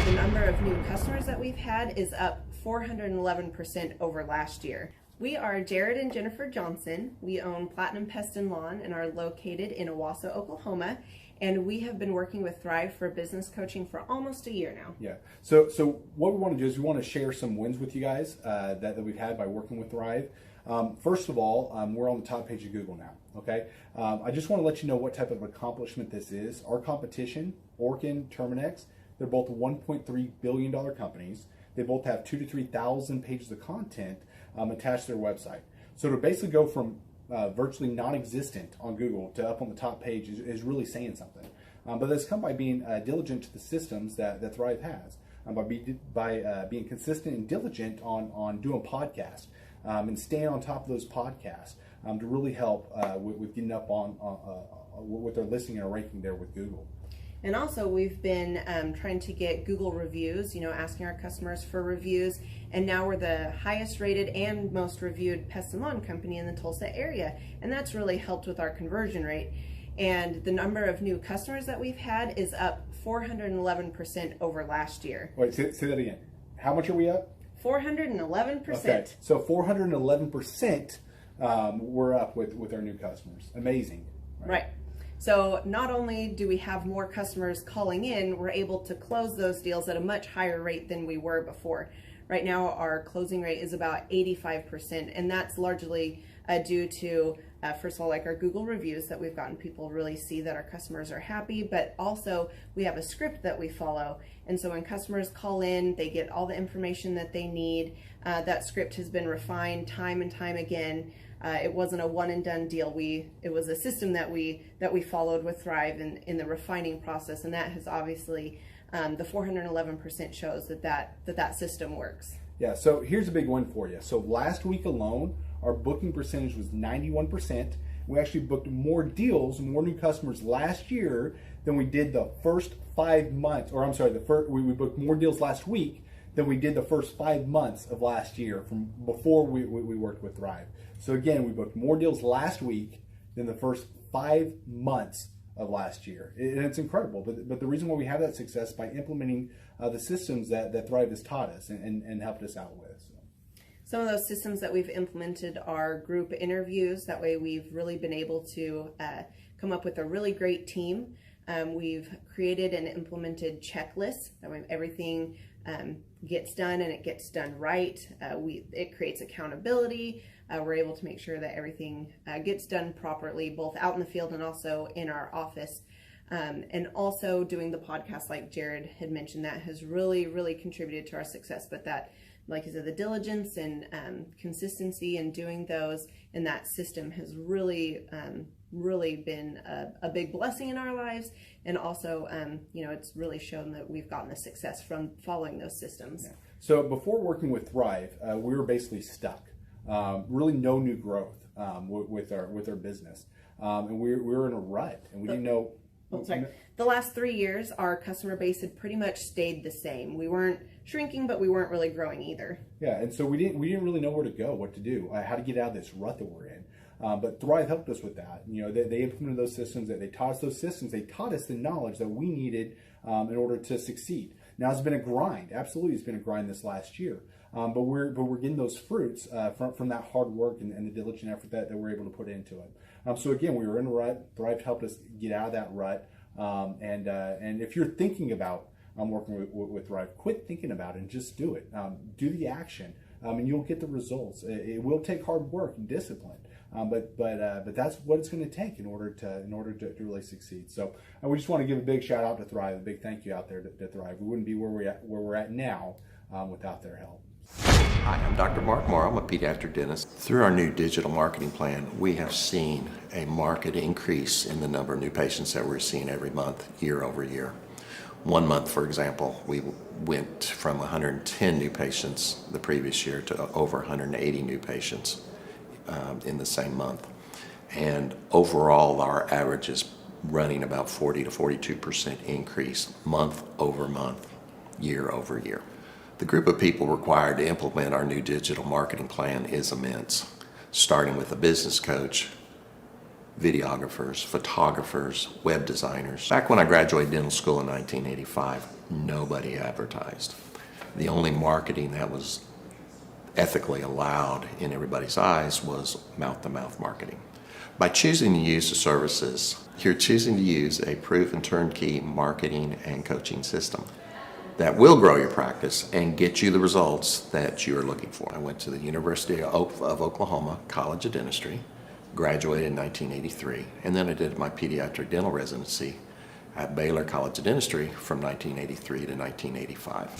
The number of new customers that we've had is up 411% over last year. We are Jared and Jennifer Johnson. We own Platinum Pest and Lawn and are located in Owasso, Oklahoma. And we have been working with Thrive for business coaching for almost a year now. Yeah. So what we want to do is we want to share some wins with you guys that we've had by working with Thrive. First of all, we're on the top page of Google now. Okay. I just want to let you know what type of accomplishment this is. Our competition, Orkin, Terminex, they're both $1.3 billion companies. They both have 2,000 to 3,000 pages of content attached to their website. So to basically go from virtually non-existent on Google to up on the top page is really saying something. But that's come by being diligent to the systems that Thrive has, by being consistent and diligent on doing podcasts and staying on top of those podcasts to really help with getting up on with their listing and ranking there with Google. And also we've been trying to get Google reviews, asking our customers for reviews. And now we're the highest rated and most reviewed pest and lawn company in the Tulsa area. And that's really helped with our conversion rate. And the number of new customers that we've had is up 411% over last year. Wait, say that again. How much are we up? 411%. Okay, so 411% we're up with our new customers. Amazing. Right. So not only do we have more customers calling in, we're able to close those deals at a much higher rate than we were before. Right now, our closing rate is about 85%, and that's largely due to, first of all, like our Google reviews that we've gotten people really see that our customers are happy, but also we have a script that we follow. And so when customers call in, they get all the information that they need. That script has been refined time and time again. It wasn't a one and done deal. It was a system that we followed with Thrive in the refining process, and that has obviously the 411% shows that system works. Yeah. So here's a big one for you. So last week alone, our booking percentage was 91%. We actually booked more deals, more new customers last year than we did the first 5 months. Or I'm sorry, we booked more deals last week than we did the first 5 months of last year from before we worked with Thrive. So again, we booked more deals last week than the first 5 months of last year. And it's incredible. But the reason why we have that success by implementing the systems that Thrive has taught us and helped us out with. So. Some of those systems that we've implemented are group interviews. That way we've really been able to come up with a really great team. We've created and implemented checklists. That way everything gets done and it gets done right. It creates accountability. We're able to make sure that everything gets done properly, both out in the field and also in our office. And also doing the podcast, like Jared had mentioned, that has really, really contributed to our success. But that, like I said, the diligence and consistency in doing those and that system has really, really been a big blessing in our lives. And also, it's really shown that we've gotten the success from following those systems. Yeah. So before working with Thrive, we were basically stuck. Really no new growth with our business. And we were in a rut and we didn't know. The last 3 years, our customer base had pretty much stayed the same. We weren't shrinking, but we weren't really growing either. Yeah, and so we didn't really know where to go, what to do, how to get out of this rut that we're in. But Thrive helped us with that. They implemented those systems. They taught us those systems. They taught us the knowledge that we needed in order to succeed. Now it's been a grind. Absolutely, it's been a grind this last year. But we're getting those fruits from that hard work and the diligent effort that we're able to put into it. So again, we were in a rut. Thrive helped us get out of that rut. And if you're thinking about working with Thrive, quit thinking about it and just do it. Do the action, and you'll get the results. It will take hard work and discipline, but that's what it's going to take in order to really succeed. So we just want to give a big shout out to Thrive, a big thank you out there to Thrive. We wouldn't be where we're at now without their help. Hi, I'm Dr. Mark Moore. I'm a pediatric dentist. Through our new digital marketing plan, we have seen a marked increase in the number of new patients that we're seeing every month, year over year. 1 month, for example, we went from 110 new patients the previous year to over 180 new patients in the same month. And overall, our average is running about 40 to 42% increase month over month, year over year. The group of people required to implement our new digital marketing plan is immense, starting with a business coach, videographers, photographers, web designers. Back when I graduated dental school in 1985, nobody advertised. The only marketing that was ethically allowed in everybody's eyes was mouth-to-mouth marketing. By choosing to use the services, you're choosing to use a proven turnkey marketing and coaching system that will grow your practice and get you the results that you're looking for. I went to the University of Oklahoma College of Dentistry, graduated in 1983, and then I did my pediatric dental residency at Baylor College of Dentistry from 1983 to 1985.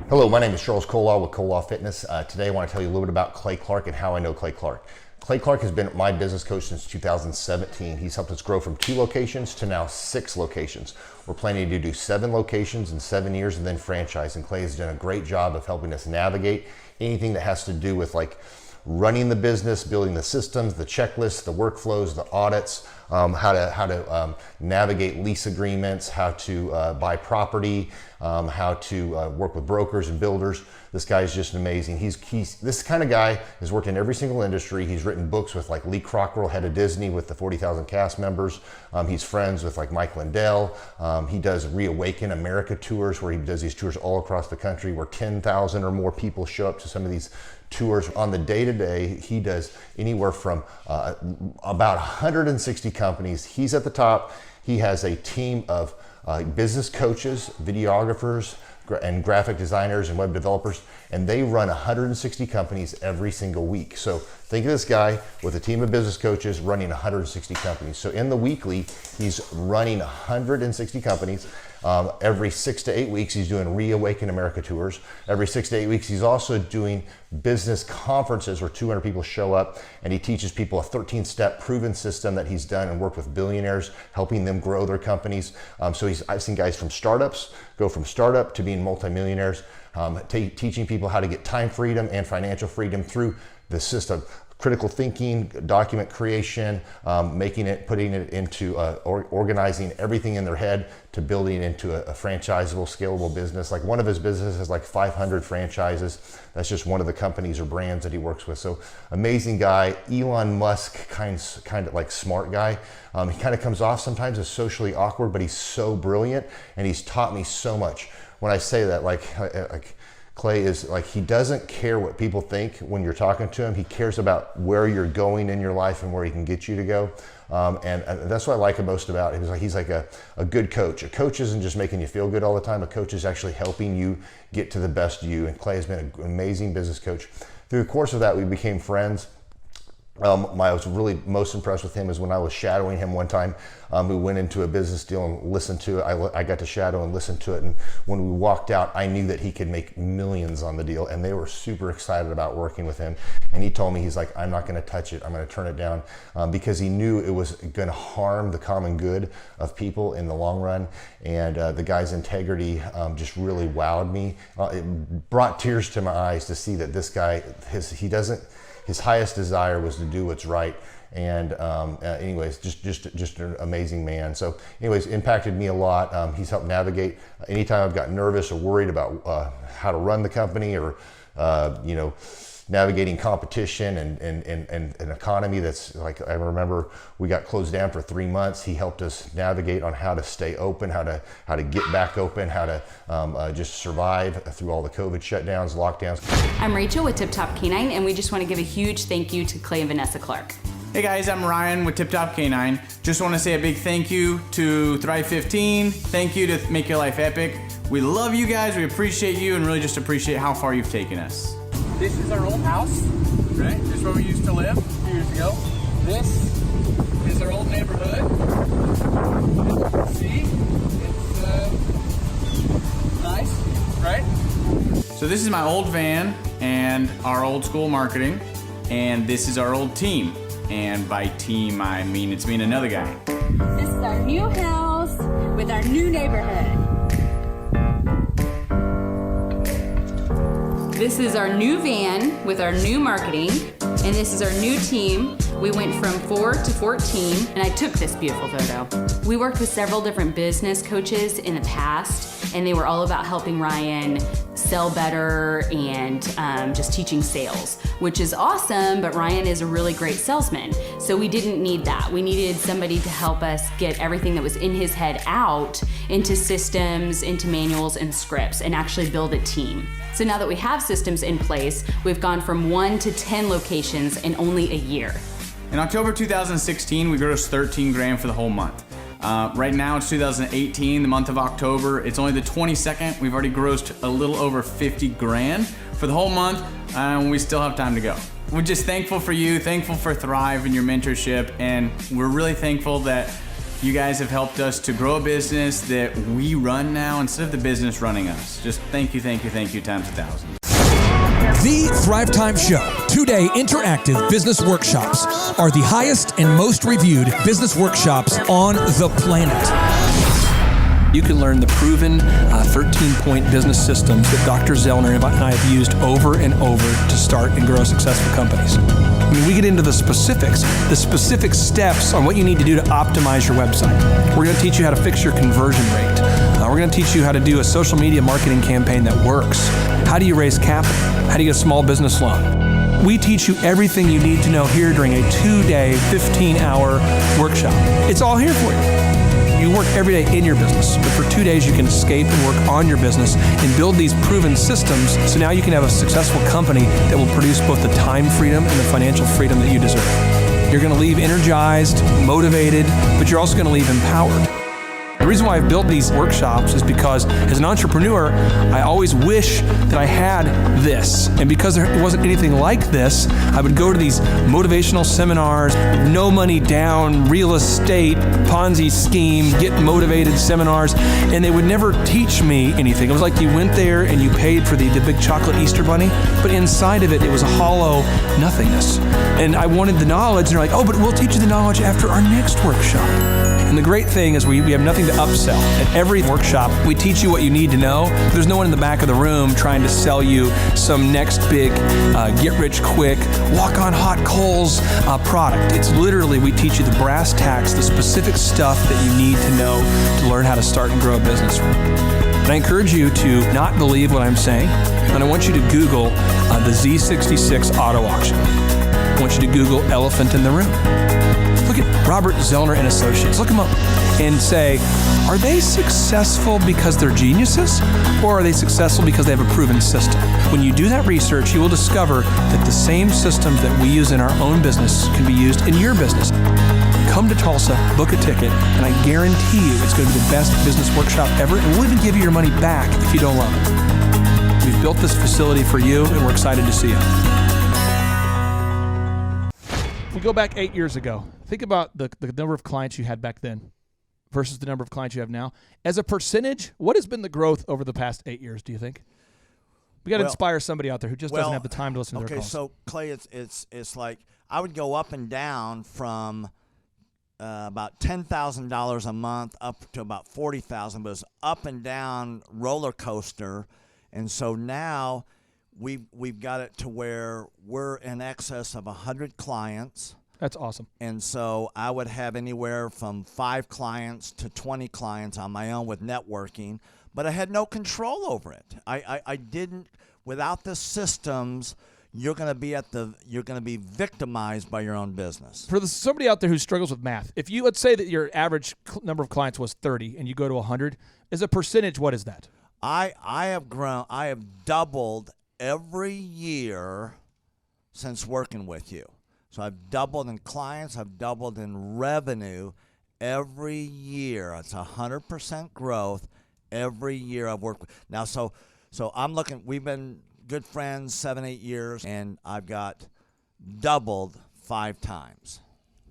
Hello, my name is Charles Kolaw with Kolaw Fitness. Today I want to tell you a little bit about Clay Clark and how I know Clay Clark. Clay Clark has been my business coach since 2017. He's helped us grow from 2 locations to now 6 locations. We're planning to do 7 locations in 7 years and then franchise. And Clay has done a great job of helping us navigate anything that has to do with like running the business, building the systems, the checklists, the workflows, the audits, how to navigate lease agreements, how to buy property, how to work with brokers and builders. This guy is just amazing. He's this kind of guy has worked in every single industry. He's written books with like Lee Cockrell, head of Disney, with the 40,000 cast members. He's friends with like Mike Lindell. He does Reawaken America tours where he does these tours all across the country where 10,000 or more people show up to some of these tours. On the day-to-day, he does anywhere from about 160 companies. He's at the top. He has a team of business coaches, videographers, and graphic designers and web developers, and they run 160 companies every single week. So think of this guy with a team of business coaches running 160 companies. So in the weekly, he's running 160 companies. Every 6 to 8 weeks, he's doing Reawaken America tours. Every 6 to 8 weeks, he's also doing business conferences where 200 people show up, and he teaches people a 13-step proven system that he's done and worked with billionaires, helping them grow their companies. So I've seen guys from startups go from startup to being multimillionaires, teaching people how to get time freedom and financial freedom through the system. critical thinking, document creation, putting it into organizing everything in their head to building it into a franchisable, scalable business. Like one of his businesses has like 500 franchises. That's just one of the companies or brands that he works with. So amazing guy. Elon Musk, kind of like smart guy. He kind of comes off sometimes as socially awkward, but he's so brilliant and he's taught me so much. When I say that, like Clay is like, he doesn't care what people think when you're talking to him. He cares about where you're going in your life and where he can get you to go. And that's what I like most about him. He's like a good coach. A coach isn't just making you feel good all the time. A coach is actually helping you get to the best you. And Clay has been an amazing business coach. Through the course of that, we became friends. I was really most impressed with him is when I was shadowing him one time. We went into a business deal and listened to it. I got to shadow and listen to it. And when we walked out, I knew that he could make millions on the deal. And they were super excited about working with him. And he told me, he's like, I'm not going to touch it. I'm going to turn it down because he knew it was going to harm the common good of people in the long run. And the guy's integrity just really wowed me. It brought tears to my eyes to see that this guy, his highest desire was to do what's right. And anyways, just an amazing man. So anyways, impacted me a lot. He's helped navigate anytime I've got nervous or worried about how to run the company or, navigating competition and an economy that's like, I remember we got closed down for 3 months. He helped us navigate on how to stay open, how to get back open, how to just survive through all the COVID shutdowns, lockdowns. I'm Rachel with Tip Top Canine, and we just want to give a huge thank you to Clay and Vanessa Clark. Hey guys, I'm Ryan with Tip Top Canine. Just want to say a big thank you to Thrive 15. Thank you to Make Your Life Epic. We love you guys, we appreciate you, and really just appreciate how far you've taken us. This is our old house, right? This is where we used to live a few years ago. This is our old neighborhood. As you can see, it's nice, right? So this is my old van and our old school marketing, and this is our old team. And by team, I mean it's me and another guy. This is our new house with our new neighborhood. This is our new van with our new marketing, and this is our new team. We went from 4 to 14, and I took this beautiful photo. We worked with several different business coaches in the past, and they were all about helping Ryan sell better and just teaching sales, which is awesome, but Ryan is a really great salesman. So we didn't need that. We needed somebody to help us get everything that was in his head out into systems, into manuals and scripts, and actually build a team. So now that we have systems in place, we've gone from 1 to 10 locations in only a year. In October 2016, we grossed 13 grand for the whole month. Right now it's 2018, the month of October. It's only the 22nd. We've already grossed a little over 50 grand for the whole month, and we still have time to go. We're just thankful for you, thankful for Thrive and your mentorship, and we're really thankful that you guys have helped us to grow a business that we run now instead of the business running us. Just thank you times 1,000. The Thrivetime Show, 2-day interactive business workshops, are the highest and most reviewed business workshops on the planet. You can learn the proven 13-point business systems that Dr. Zellner and I have used over and over to start and grow successful companies. I mean, we get into the specific steps on what you need to do to optimize your website. We're going to teach you how to fix your conversion rate. We're going to teach you how to do a social media marketing campaign that works. How do you raise capital? How do you get a small business loan? We teach you everything you need to know here during a 2-day, 15-hour workshop. It's all here for you. You work every day in your business, but for 2 days you can escape and work on your business and build these proven systems so now you can have a successful company that will produce both the time freedom and the financial freedom that you deserve. You're going to leave energized, motivated, but you're also going to leave empowered. The reason why I've built these workshops is because as an entrepreneur, I always wish that I had this. And because there wasn't anything like this, I would go to these motivational seminars, no money down, real estate, Ponzi scheme, get motivated seminars, and they would never teach me anything. It was like you went there and you paid for the big chocolate Easter bunny, but inside of it, it was a hollow nothingness. And I wanted the knowledge, and they're like, oh, but we'll teach you the knowledge after our next workshop. And And the great thing is we have nothing to upsell. At every workshop, we teach you what you need to know. There's no one in the back of the room trying to sell you some next big get-rich-quick, walk-on-hot coals product. It's literally, we teach you the brass tacks, the specific stuff that you need to know to learn how to start and grow a business. And I encourage you to not believe what I'm saying, and I want you to Google the Z66 auto auction. I want you to Google elephant in the room. Look at Robert Zellner and Associates. Look them up and say, are they successful because they're geniuses, or are they successful because they have a proven system? When you do that research, you will discover that the same systems that we use in our own business can be used in your business. Come to Tulsa, book a ticket, and I guarantee you it's going to be the best business workshop ever, and we'll even give you your money back if you don't love it. We've built this facility for you, and we're excited to see you. If we go back 8 years ago, think about the number of clients you had back then versus the number of clients you have now. As a percentage, what has been the growth over the past 8 years, do you think? We got to inspire somebody out there who just doesn't have the time to listen to their calls. Okay, so Clay, it's like I would go up and down from about $10,000 a month up to about $40,000, but it's up and down roller coaster. And so now we've got it to where we're in excess of 100 clients. That's awesome. And so I would have anywhere from 5 clients to 20 clients on my own with networking, but I had no control over it. I didn't, without the systems, you're going to be victimized by your own business. For somebody out there who struggles with math, if you, let's say that your average number of clients was 30 and you go to 100, as a percentage, what is that? I have doubled every year since working with you. So I've doubled in clients, I've doubled in revenue every year. It's 100% growth every year I've worked with. Now, so I'm looking, we've been good friends 7-8 years, and I've got doubled 5 times.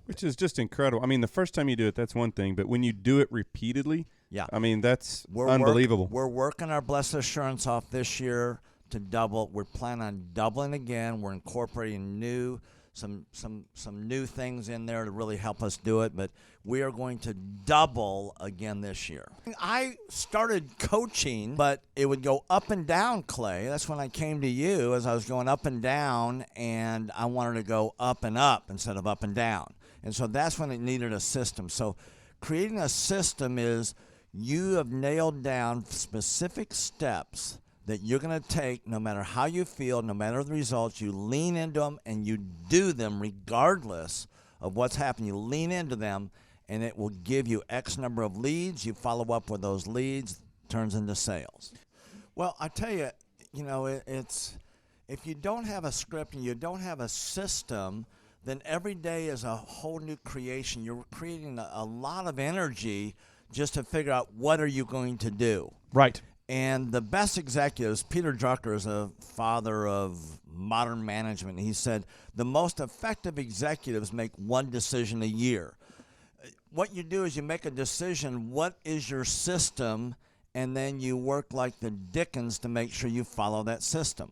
Which is just incredible. I mean, the first time you do it, that's one thing, but when you do it repeatedly, yeah, I mean, that's unbelievable. We're working our Blessed Assurance off this year to double. We're planning on doubling again. We're incorporating some new things in there to really help us do it, but we are going to double again this year. I started coaching, but it would go up and down, Clay. That's when I came to you, as I was going up and down, and I wanted to go up and up instead of up and down. And so that's when it needed a system. So creating a system is you have nailed down specific steps that you're going to take no matter how you feel, no matter the results. You lean into them and you do them regardless of what's happening. You lean into them and it will give you X number of leads. You follow up with those leads, turns into sales. Well, I tell you, it's if you don't have a script and you don't have a system, then every day is a whole new creation. You're creating a lot of energy just to figure out what are you going to do. Right. And the best executives, Peter Drucker is a father of modern management. He said, the most effective executives make one decision a year. What you do is you make a decision, what is your system, and then you work like the Dickens to make sure you follow that system.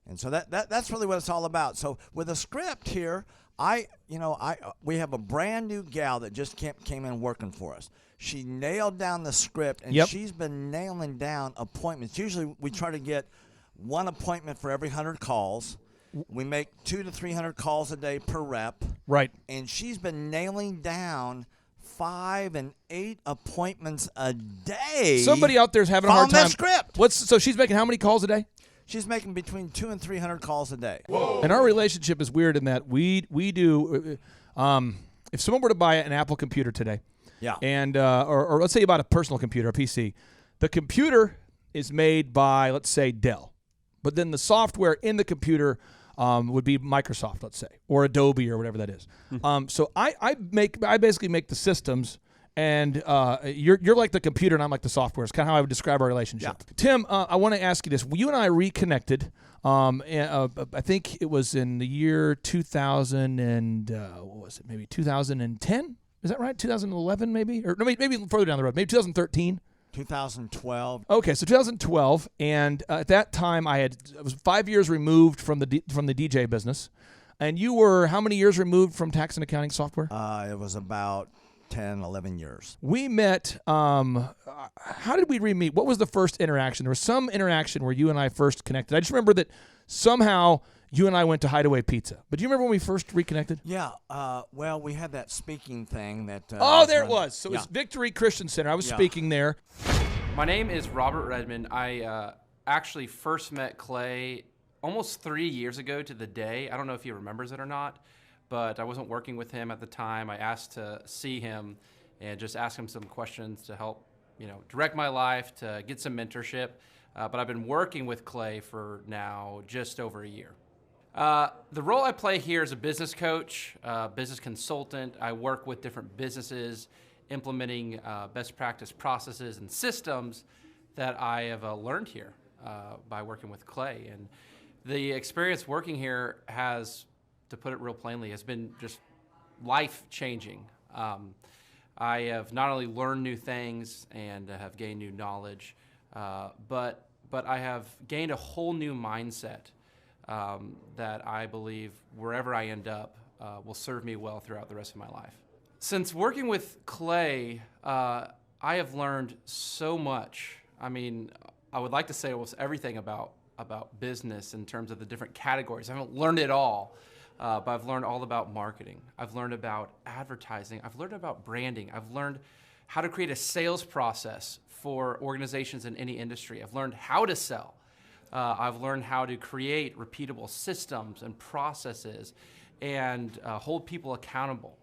And so that's really what it's all about. So with a script here, we have a brand new gal that just came in working for us. She nailed down the script, and she's been nailing down appointments. Usually we try to get one appointment for every 100 calls. We make 200 to 300 calls a day per rep. Right. And she's been nailing down 5 and 8 appointments a day. Somebody out there's having a hard time. That script. So she's making how many calls a day? She's making between 200 and 300 calls a day. Whoa. And our relationship is weird in that we do. If someone were to buy an Apple computer today, yeah, and or let's say you bought a personal computer, a PC, the computer is made by, let's say, Dell, but then the software in the computer would be Microsoft, let's say, or Adobe or whatever that is. So I basically make the systems, and you're like the computer and I'm like the software. It's kind of how I would describe our relationship. Yeah. Tim, I want to ask you this. You and I reconnected. I think it was in the year 2000 and what was it? Maybe 2010. Is that right? 2011 maybe? Or no, maybe further down the road. Maybe 2013. 2012. Okay, so 2012, and at that time I was 5 years removed from the DJ business, and you were how many years removed from tax and accounting software? It was about 10, 11 years. We met, how did we re-meet? What was the first interaction? There was some interaction where you and I first connected. I just remember that somehow you and I went to Hideaway Pizza. But do you remember when we first reconnected? Yeah, well, we had that speaking thing that... there it was. So yeah. It's Victory Christian Center. I was speaking there. My name is Robert Redmond. I actually first met Clay almost 3 years ago to the day. I don't know if he remembers it or not, but I wasn't working with him at the time. I asked to see him and just ask him some questions to help, direct my life, to get some mentorship. But I've been working with Clay for now just over a year. The role I play here is a business coach, business consultant. I work with different businesses implementing best practice processes and systems that I have learned here by working with Clay. And the experience working here has, to put it real plainly, has been just life-changing. I have not only learned new things and have gained new knowledge, but I have gained a whole new mindset that I believe wherever I end up will serve me well throughout the rest of my life. Since working with Clay, I have learned so much. I mean, I would like to say almost everything about business in terms of the different categories. I haven't learned it all, but I've learned all about marketing. I've learned about advertising. I've learned about branding. I've learned how to create a sales process for organizations in any industry. I've learned how to sell. I've learned how to create repeatable systems and processes and hold people accountable.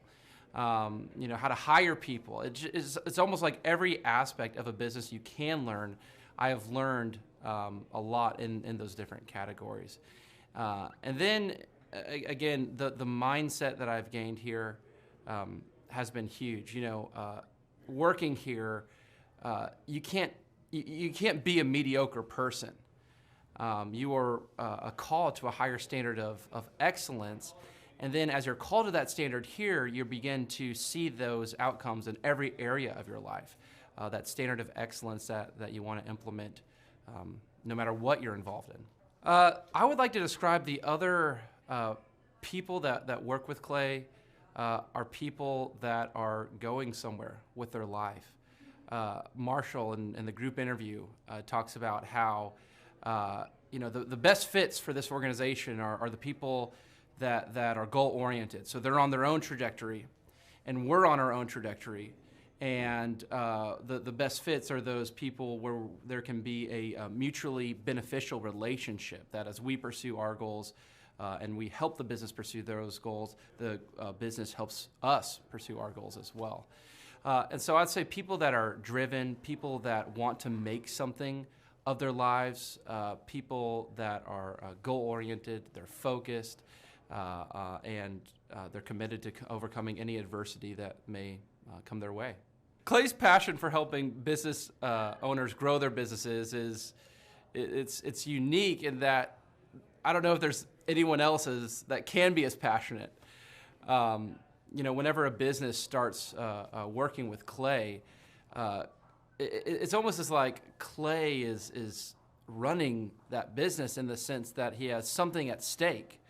How to hire people. It's almost like every aspect of a business you can learn. I have learned a lot in those different categories. And then, again, the mindset that I've gained here has been huge. Working here, you can't be a mediocre person. You are a call to a higher standard of excellence. And then as you're called to that standard here, you begin to see those outcomes in every area of your life. That standard of excellence that you want to implement no matter what you're involved in. I would like to describe the other people that work with Clay are people that are going somewhere with their life. Marshall in the group interview talks about how the best fits for this organization are the people that are goal-oriented. So they're on their own trajectory, and we're on our own trajectory. And the best fits are those people where there can be a mutually beneficial relationship, that as we pursue our goals and we help the business pursue those goals, the business helps us pursue our goals as well. And so I'd say people that are driven, people that want to make something of their lives, people that are goal-oriented, they're focused, and they're committed to overcoming any adversity that may come their way. Clay's passion for helping business owners grow their businesses it's unique in that I don't know if there's anyone else that can be as passionate. Whenever a business starts working with Clay, it's almost as like Clay is running that business in the sense that he has something at stake.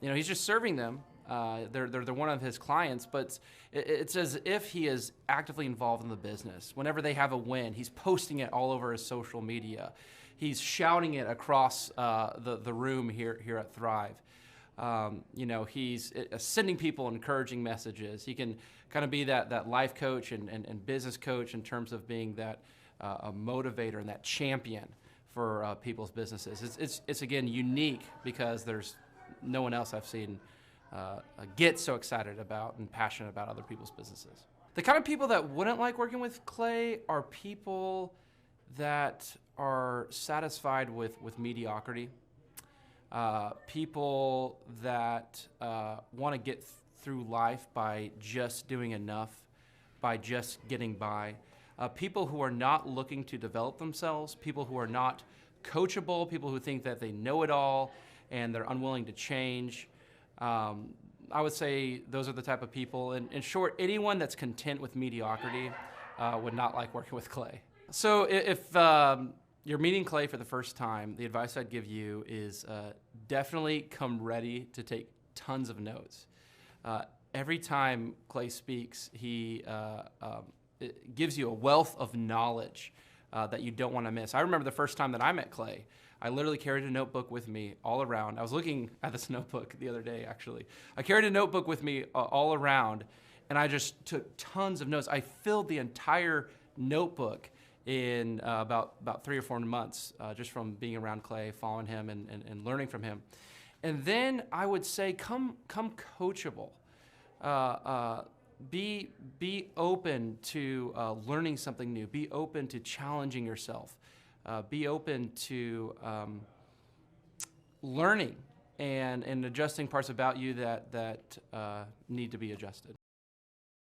He's just serving them. They're one of his clients, but it's as if he is actively involved in the business. Whenever they have a win, he's posting it all over his social media. He's shouting it across the room here at Thrive. He's sending people encouraging messages. He can kind of be that life coach and business coach in terms of being that a motivator and that champion for people's businesses. It's again unique because there's no one else I've seen get so excited about and passionate about other people's businesses. The kind of people that wouldn't like working with Clay are people that are satisfied with mediocrity. People that want to get through life by just doing enough, by just getting by. People who are not looking to develop themselves, people who are not coachable, people who think that they know it all and they're unwilling to change. I would say those are the type of people. In short, anyone that's content with mediocrity would not like working with Clay. So if you're meeting Clay for the first time, the advice I'd give you is definitely come ready to take tons of notes. every time Clay speaks, he it gives you a wealth of knowledge that you don't want to miss. I remember the first time that I met Clay. I literally carried a notebook with me all around. I was looking at this notebook the other day, actually. I carried a notebook with me all around, and I just took tons of notes. I filled the entire notebook in about 3 or 4 months, just from being around Clay, following him, and learning from him. And then I would say, come coachable. Be open to learning something new. Be open to challenging yourself. Be open to learning and adjusting parts about you that need to be adjusted.